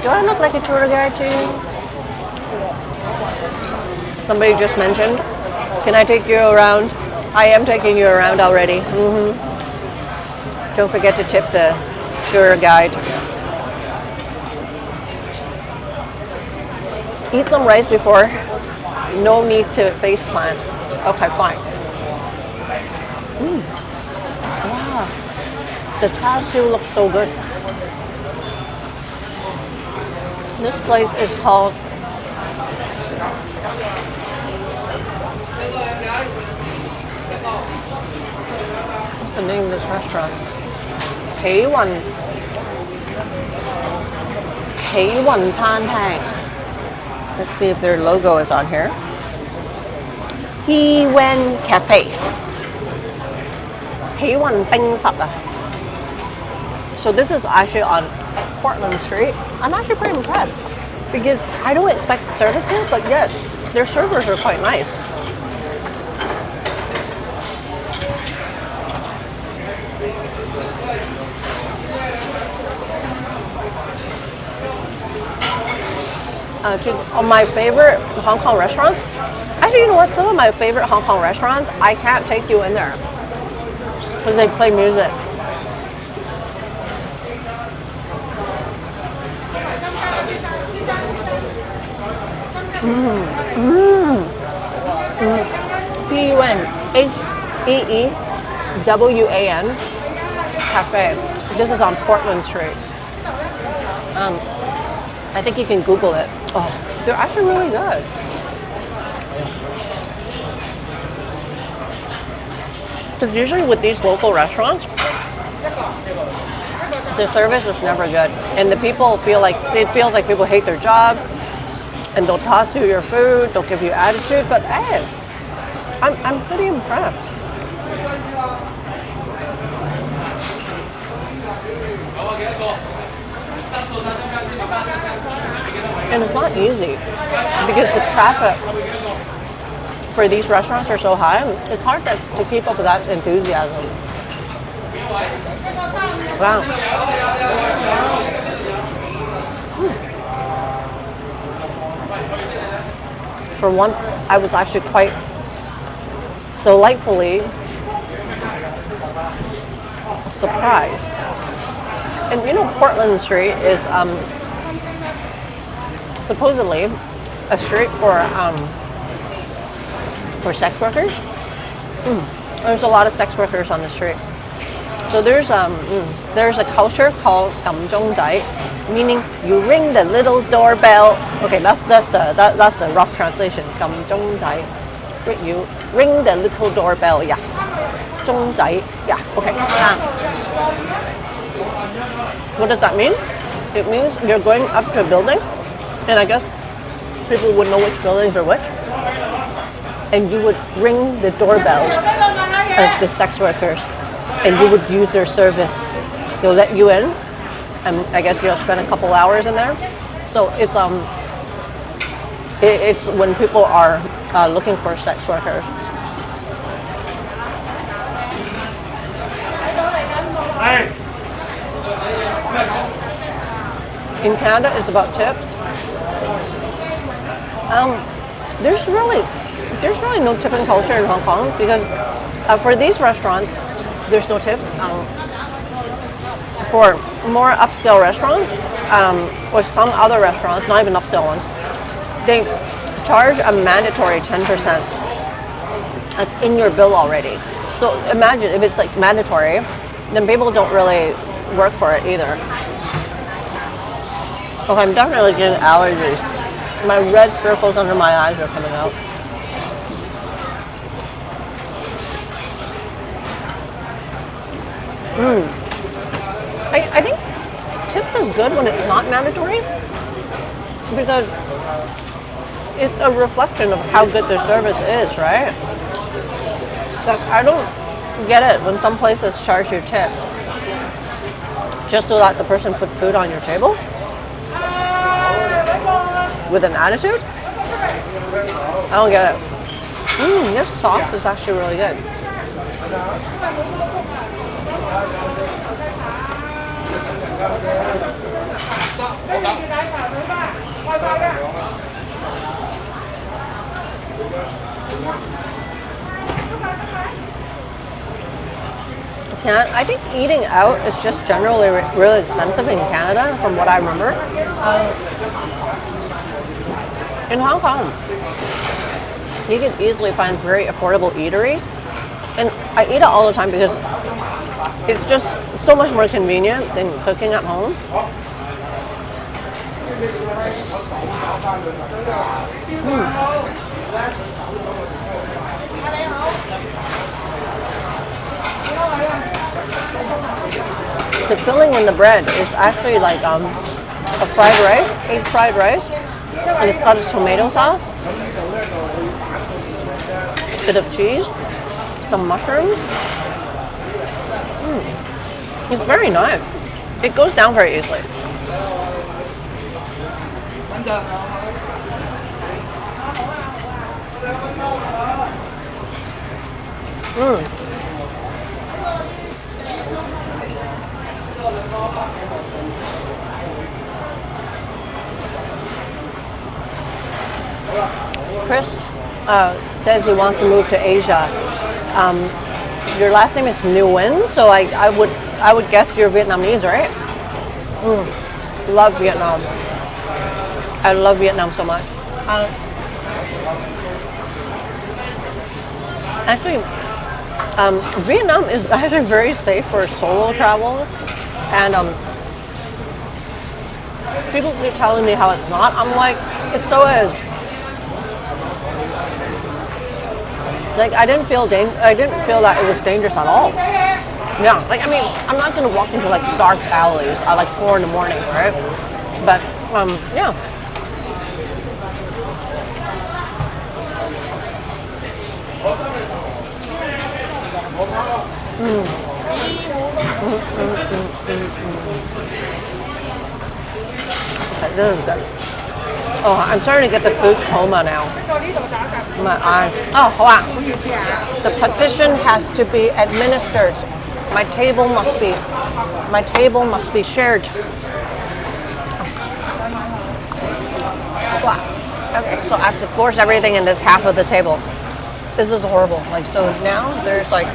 Do I look like a tour guide to you? Somebody just mentioned, can I take you around? I am taking you around already. Don't forget to tip the tour guide. Eat some rice before. No need to face plant. Okay, fine. Wow. The char siu looks so good. This place is called what's the name of this restaurant? Hewan Tan Tang. Let's see if their logo is on here. Hewan Cafe. Hewan Bing Sat. So this is actually on Portland Street. I'm actually pretty impressed because I don't expect the service here, but yet their servers are quite nice. On my favorite Hong Kong restaurants, actually, you know what? Some of my favorite Hong Kong restaurants, I can't take you in there because they play music. Heewan, Heewan Cafe. This is on Portland Street. I think you can Google it. Oh, they're actually really good. Because usually with these local restaurants, the service is never good, and the people feel like it feels like people hate their jobs, and they'll toss you your food, they'll give you attitude. But hey, I'm pretty impressed. And it's not easy because the traffic for these restaurants are so high. It's hard to keep up with that enthusiasm. Wow. For once, I was actually quite delightfully surprised. And you know, Portland Street is supposedly a street for sex workers. There's a lot of sex workers on the street. So there's a culture called "kam zhong zai," meaning you ring the little doorbell. Okay, that's the rough translation. "Kam zhong zai," you ring the little doorbell. Yeah, zhong zai. Yeah. Okay. What does that mean? It means you're going up to a building, and I guess people would know which buildings are which, and you would ring the doorbells of the sex workers, and you would use their service. They'll let you in, and I guess you'll spend a couple hours in there. So it's when people are looking for sex workers. In Canada, it's about tips. There's really no tipping culture in Hong Kong because for these restaurants, there's no tips. For more upscale restaurants, or some other restaurants, not even upscale ones, they charge a mandatory 10%. That's in your bill already. So imagine if it's like mandatory, then people don't really work for it either. Oh, I'm definitely getting allergies. My red circles under my eyes are coming out. I think tips is good when it's not mandatory because it's a reflection of how good their service is, right? Like, I don't get it when some places charge you tips just so that the person put food on your table with an attitude. I don't get it. This sauce is actually really good. I think eating out is just generally really expensive in Canada, from what I remember. In Hong Kong, you can easily find very affordable eateries, and I eat it all the time because it's just so much more convenient than cooking at home. The filling in the bread is actually like a fried rice, egg fried rice, and it's got a tomato sauce, a bit of cheese, some mushrooms. It's very nice. It goes down very easily. Chris says he wants to move to Asia. Your last name is Nguyen, so I would guess you're Vietnamese, right? Love Vietnam. I love Vietnam so much. Actually, Vietnam is actually very safe for solo travel, and people keep telling me how it's not. I'm like, it so is. Like, I didn't feel that it was dangerous at all. Yeah, like, I mean, I'm not gonna walk into like dark alleys at like 4 in the morning, right? But yeah. Okay, this is good. Oh, I'm starting to get the food coma now. My eyes. Oh, wow. The petition has to be administered. My table must be shared. Wow. Okay, so I have to force everything in this half of the table. This is horrible. Like, so now there's like,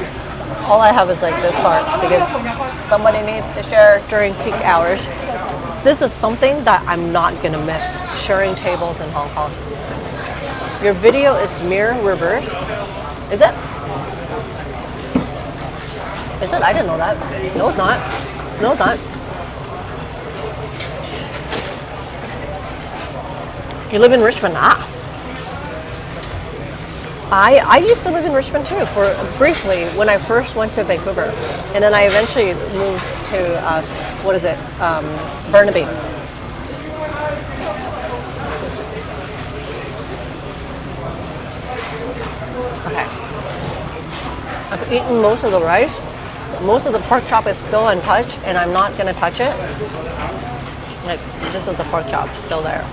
all I have is like this part because somebody needs to share during peak hours. This is something that I'm not gonna miss, sharing tables in Hong Kong. Your video is mirror reverse. Is it? Is it? I didn't know that. No, it's not. No, it's not. You live in Richmond? Ah. I used to live in Richmond too, for briefly when I first went to Vancouver, and then I eventually moved to Burnaby. Okay, I've eaten most of the rice. Most of the pork chop is still untouched, and I'm not gonna touch it. Like, this is the pork chop still there.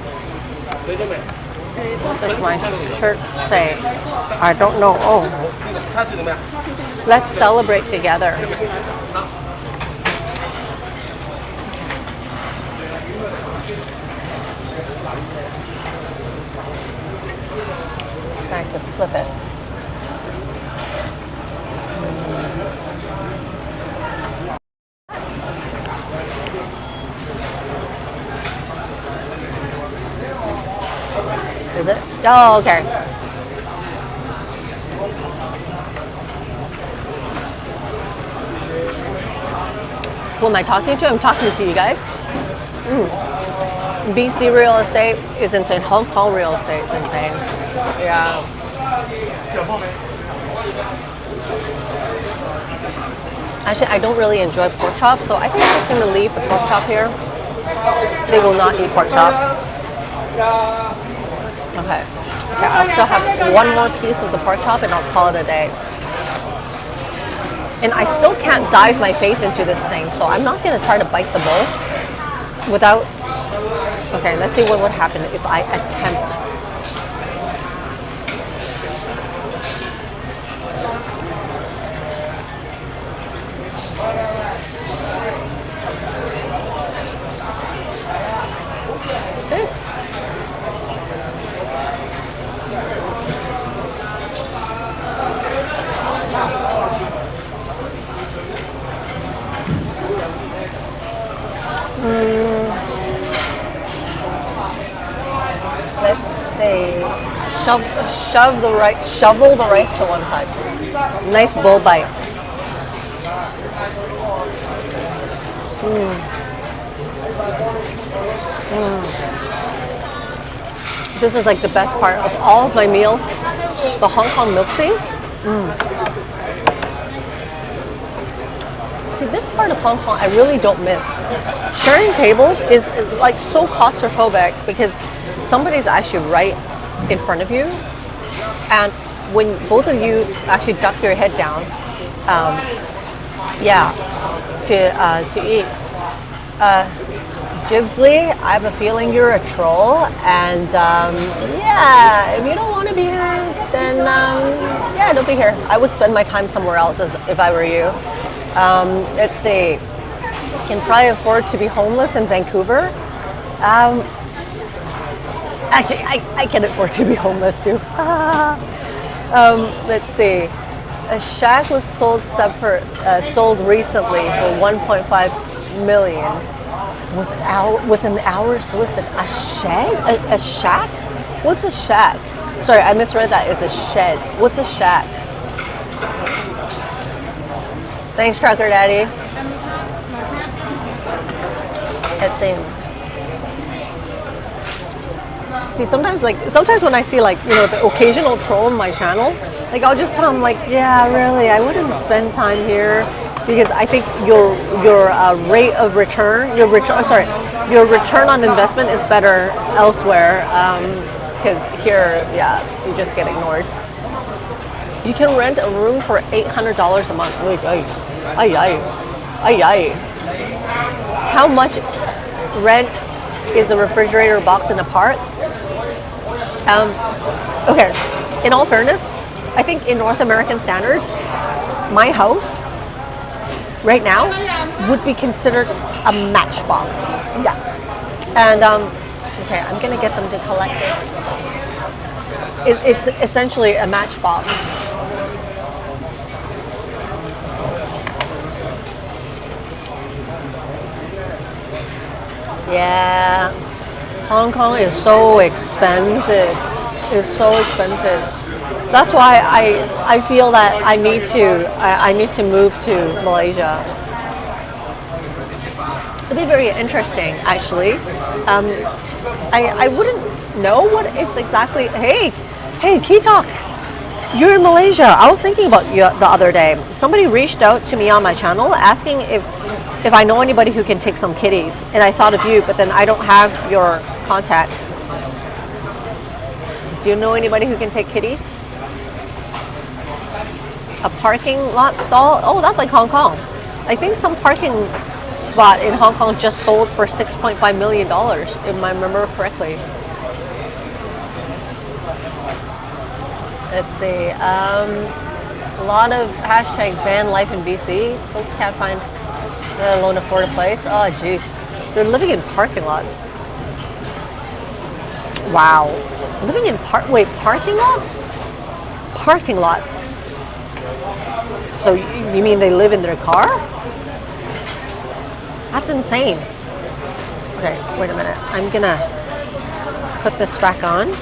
Does my shirt say? I don't know. Oh. Let's celebrate together. Trying to flip it. Is it? Oh, okay. Who am I talking to? I'm talking to you guys. BC real estate is insane. Hong Kong real estate is insane. Yeah. Actually, I don't really enjoy pork chop, so I think I'm just going to leave the pork chop here. They will not eat pork chop. Okay. Okay, I'll still have one more piece of the pork chop and I'll call it a day. And I still can't dive my face into this thing, so I'm not gonna try to bite the bowl without. Okay, let's see what would happen if I attempt. Let's see. Shovel the rice to one side. Nice bowl bite. This is like the best part of all of my meals. The Hong Kong milk tea. See, this part of Hong Kong I really don't miss. Sharing tables is like so claustrophobic because somebody's actually right in front of you, and when both of you actually duck your head down, to eat. Jibsley, I have a feeling you're a troll, and if you don't want to be here, then don't be here. I would spend my time somewhere else if I were you. Let's see. Can probably afford to be homeless in Vancouver. Actually, I can afford to be homeless too. Let's see. A shack was sold recently for 1.5 million. With an hour's listed. A shed? A shack? What's a shack? Sorry, I misread that as a shed. What's a shack? Thanks, Trucker Daddy. Let's see. See, sometimes when I see the occasional troll on my channel, I'll just tell them yeah, really, I wouldn't spend time here because I think your rate of return, your return on investment is better elsewhere. Because here, you just get ignored. You can rent a room for $800 a month. How much rent is a refrigerator box in a park? Okay, in all fairness, I think in North American standards, my house right now would be considered a matchbox. Yeah. And okay, I'm gonna get them to collect this. It's essentially a matchbox. Yeah, Hong Kong is so expensive. It's so expensive. That's why I feel that I need to move to Malaysia. It'll be very interesting, actually. I wouldn't know what it's exactly. Hey, Kitok, you're in Malaysia. I was thinking about you the other day. Somebody reached out to me on my channel asking if I know anybody who can take some kitties, and I thought of you, but then I don't have your contact. Do you know anybody who can take kitties? A parking lot stall? Oh, that's like Hong Kong. I think some parking spot in Hong Kong just sold for $6.5 million, if I remember correctly. Let's see. A lot of hashtag van life in BC. Folks can't find, let alone afford a place. Oh, jeez. They're living in parking lots. Wow. Living in parking lots? Parking lots. So you mean they live in their car? That's insane. Okay, wait a minute. I'm gonna put this back on.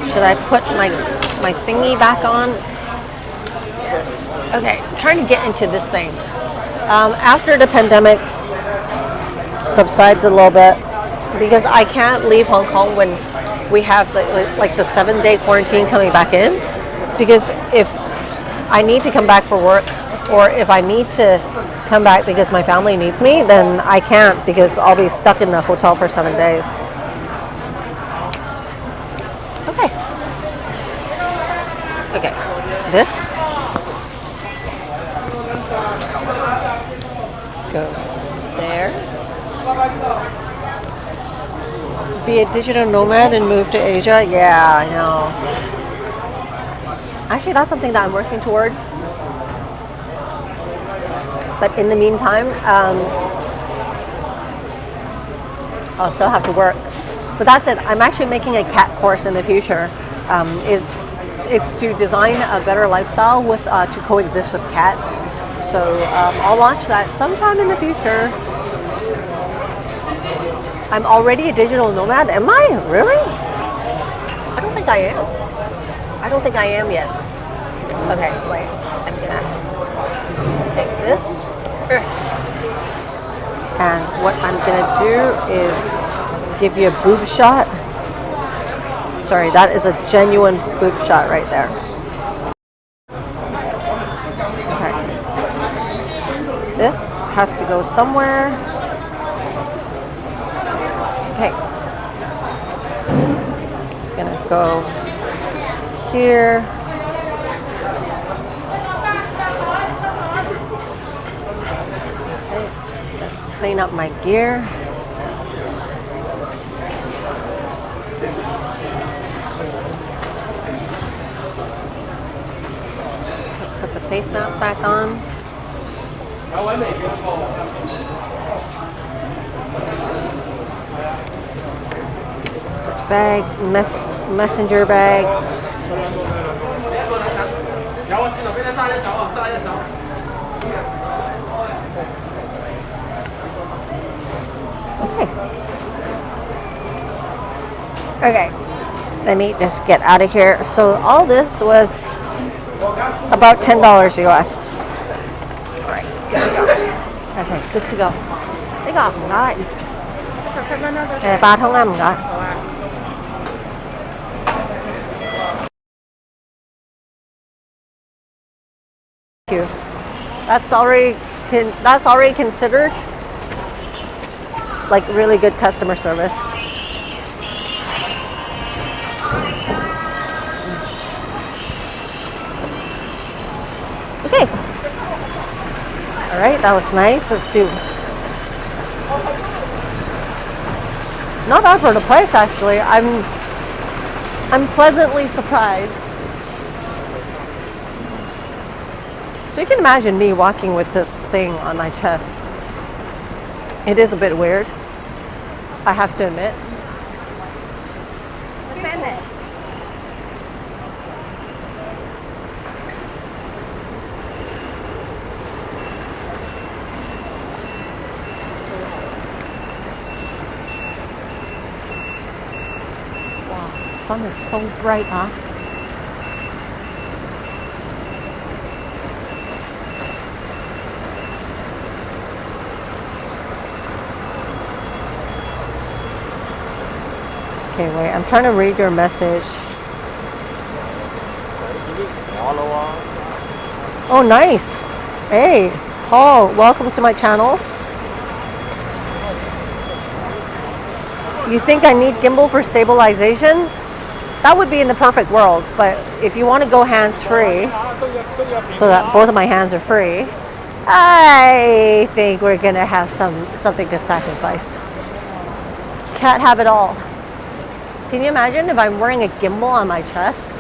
Should I put my thingy back on? Yes. Okay, I'm trying to get into this thing. After the pandemic subsides a little bit, because I can't leave Hong Kong when we have the 7-day quarantine coming back in, because if I need to come back for work, or if I need to come back because my family needs me, then I can't because I'll be stuck in the hotel for 7 days. Okay. Okay. This. Go there. Be a digital nomad and move to Asia? Yeah, I know. Actually, that's something that I'm working towards. But in the meantime, I'll still have to work. But that's it. I'm actually making a cat course in the future. It's to design a better lifestyle with to coexist with cats. So I'll launch that sometime in the future. I'm already a digital nomad. Am I? Really? I don't think I am. I don't think I am yet. Okay, wait. I'm gonna take this. And what I'm gonna do is give you a boob shot. Sorry, that is a genuine boob shot right there. Okay. This has to go somewhere. Okay. It's gonna go here. Okay. Let's clean up my gear. Put the face mask back on. Bag, messenger bag. Okay, let me just get out of here. So all this was about $10 US. All right, good to go. Okay, good to go. Cái gọt không đó. Ba thông năm rồi. Thank you. That's already considered like really good customer service. Okay. All right, that was nice. Let's see. Not bad for the price, actually. I'm pleasantly surprised. So you can imagine me walking with this thing on my chest. It is a bit weird, I have to admit. Wow, the sun is so bright, huh? Okay, wait, I'm trying to read your message. Oh, nice. Hey, Paul, welcome to my channel. You think I need gimbal for stabilization? That would be in the perfect world, but if you want to go hands-free, so that both of my hands are free, I think we're gonna have something to sacrifice. Can't have it all. Can you imagine if I'm wearing a gimbal on my chest?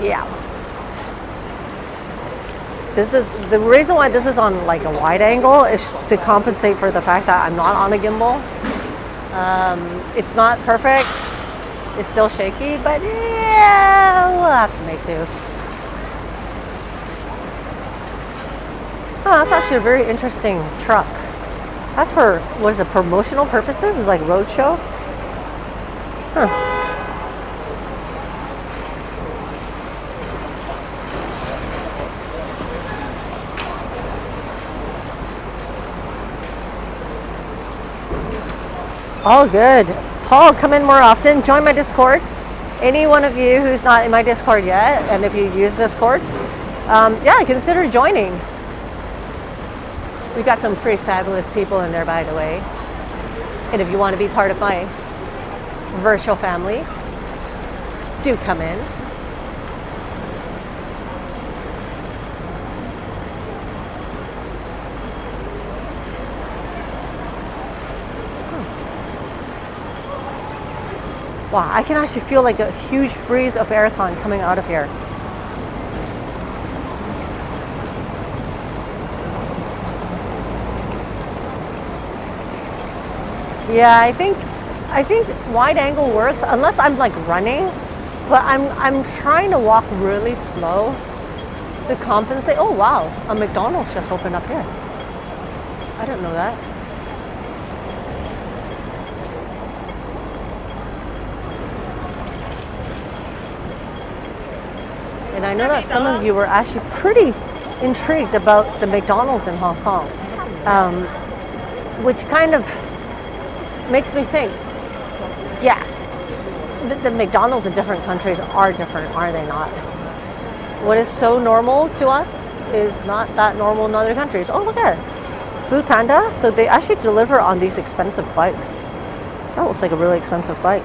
Yeah. This is the reason why this is on like a wide angle is to compensate for the fact that I'm not on a gimbal. It's not perfect. It's still shaky, but yeah, we'll have to make do. Oh, that's actually a very interesting truck. That's for, what is it, promotional purposes? It's like roadshow? Huh. All good. Paul, come in more often. Join my Discord. Any one of you who's not in my Discord yet, and if you use Discord, yeah, consider joining. We got some pretty fabulous people in there, by the way. And if you want to be part of my virtual family, do come in. Wow, I can actually feel like a huge breeze of aircon coming out of here. Yeah, I think wide angle works unless I'm like running, but I'm trying to walk really slow to compensate. Oh wow, a McDonald's just opened up here. I didn't know that. And I know that some of you were actually pretty intrigued about the McDonald's in Hong Kong, which kind of makes me think, yeah, the McDonald's in different countries are different, are they not? What is so normal to us is not that normal in other countries. Oh, look at it. Food Panda. So they actually deliver on these expensive bikes. That looks like a really expensive bike.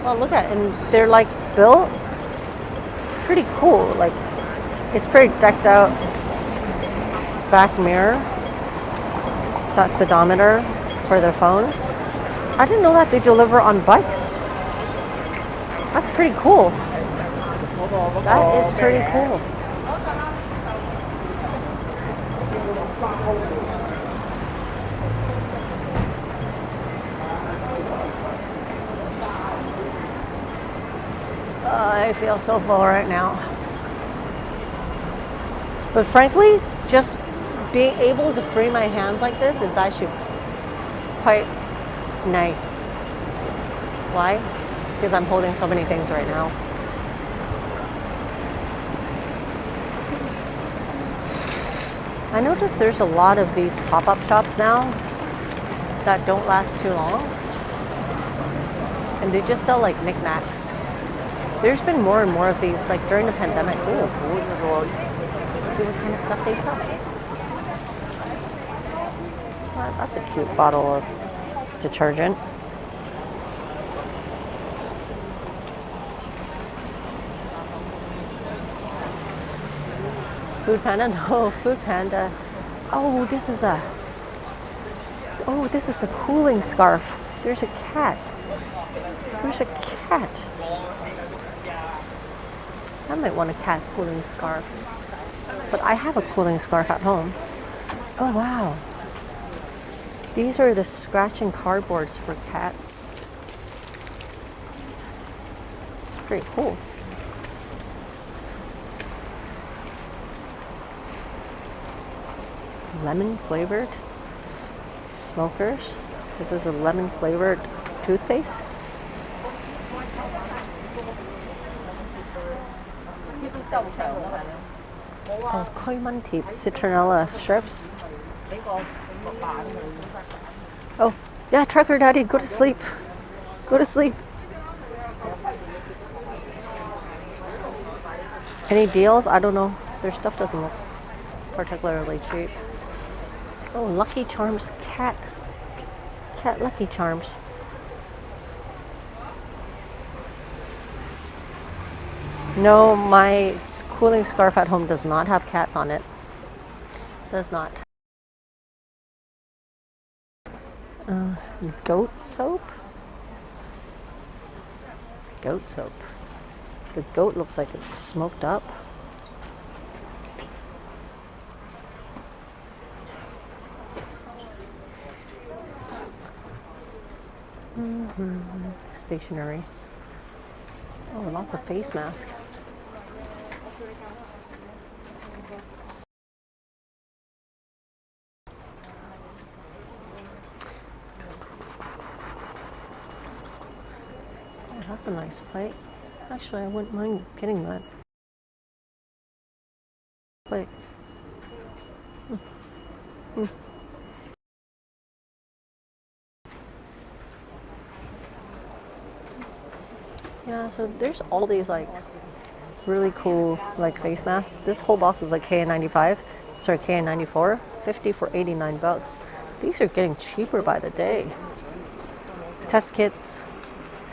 Well, look at it. And they're like built pretty cool. Like, it's pretty decked out. Back mirror. Sat speedometer for their phones. I didn't know that they deliver on bikes. That's pretty cool. That is pretty cool. I feel so full right now. But frankly, just being able to free my hands like this is actually quite nice. Why? Because I'm holding so many things right now. I noticed there's a lot of these pop-up shops now that don't last too long. And they just sell like knickknacks. There's been more and more of these, like during the pandemic. Ooh. Let's see what kind of stuff they sell. Oh, that's a cute bottle of detergent. Food Panda? No, Food Panda. Oh, this is a cooling scarf. There's a cat. There's a cat. I might want a cat cooling scarf. But I have a cooling scarf at home. Oh, wow. These are the scratching cardboards for cats. It's pretty cool. Lemon flavored smokers. This is a lemon flavored toothpaste. Oh, koi man tip, citronella strips. Oh, yeah, Trucker Daddy, go to sleep. Go to sleep. Any deals? I don't know. Their stuff doesn't look particularly cheap. Oh, Lucky Charms cat. Cat Lucky Charms. No, my cooling scarf at home does not have cats on it. Does not. Goat soap? Goat soap. The goat looks like it's smoked up. Stationery. Oh, lots of face masks. Oh, that's a nice plate. Actually, I wouldn't mind getting that plate. Yeah, so there's all these like really cool like face masks. This whole box is like KN95, sorry, KN94, 50 for 89 bucks. These are getting cheaper by the day. Test kits,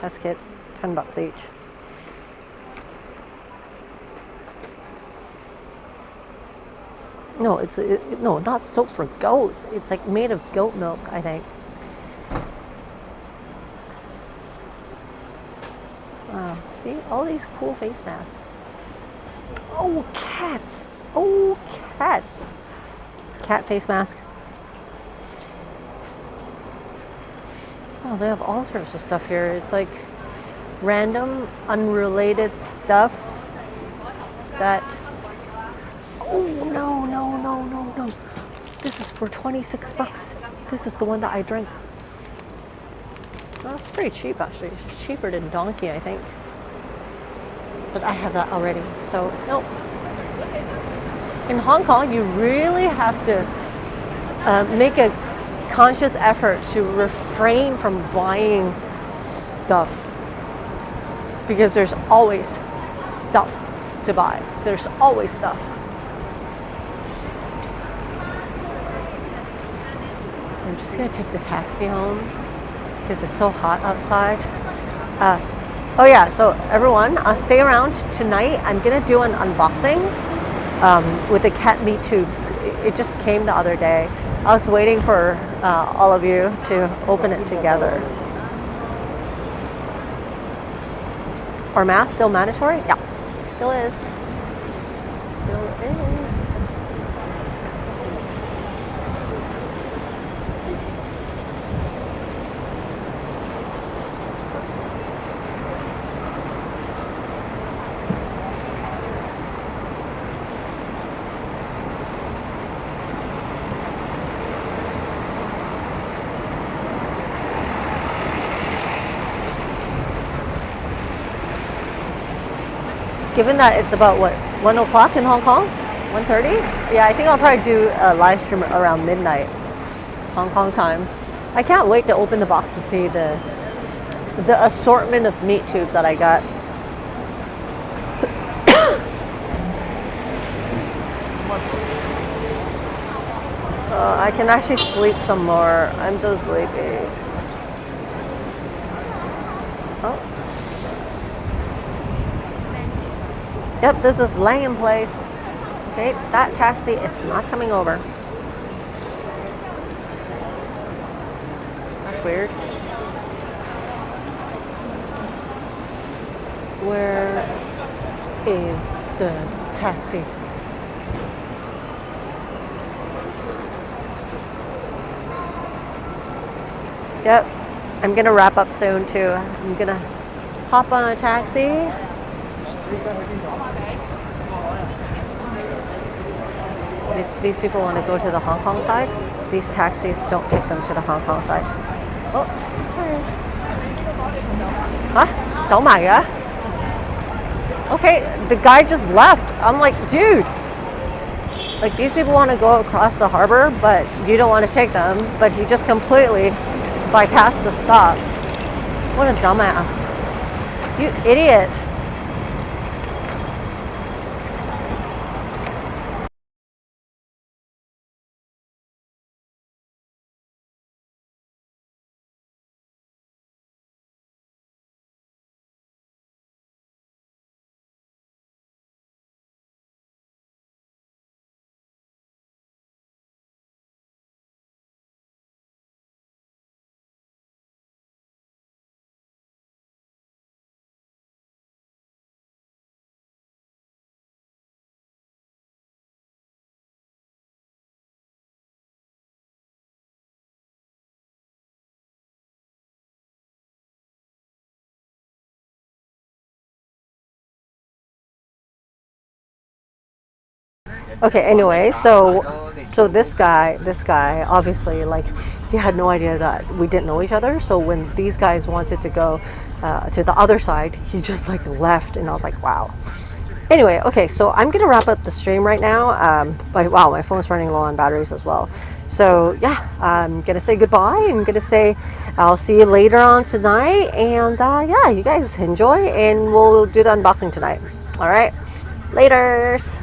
10 bucks each. No, no, not soap for goats. It's like made of goat milk, I think. See all these cool face masks. Oh, cats! Oh, cats! Cat face mask. Oh, they have all sorts of stuff here. It's like random, unrelated stuff that. Oh, no, no, no, no, no. This is for 26 bucks. This is the one that I drank. Well, it's pretty cheap, actually. It's cheaper than Donkey, I think. But I have that already, so no. In Hong Kong, you really have to make a conscious effort to refrain from buying stuff, because there's always stuff to buy. There's always stuff. I'm just gonna take the taxi home because it's so hot outside. Oh yeah, so everyone, stay around tonight. I'm gonna do an unboxing with the cat meat tubes. It just came the other day. I was waiting for all of you to open it together. Are masks still mandatory? Yeah, still is. Still is. Given that it's about what, 1 o'clock in Hong Kong? 1:30? Yeah, I think I'll probably do a live stream around midnight Hong Kong time. I can't wait to open the box to see the assortment of meat tubes that I got. I can actually sleep some more. I'm so sleepy. Oh. Yep, this is Langham Place. Okay, that taxi is not coming over. That's weird. Where is the taxi? Yep, I'm gonna wrap up soon too. I'm gonna hop on a taxi. These people want to go to the Hong Kong side. These taxis don't take them to the Hong Kong side. Oh, sorry. Huh? 走埋嘅? Okay, the guy just left. I'm like, dude. Like, these people want to go across the harbor, but you don't want to take them. But he just completely bypassed the stop. What a dumbass. You idiot. Okay, anyway, so this guy obviously, like, he had no idea that we didn't know each other. So when these guys wanted to go to the other side, he just like left, and I was like, wow. Anyway, okay, so I'm gonna wrap up the stream right now. But wow, my phone's running low on batteries as well. So yeah, I'm gonna say goodbye. I'm gonna say I'll see you later on tonight, and yeah, you guys enjoy, and we'll do the unboxing tonight. All right, laters.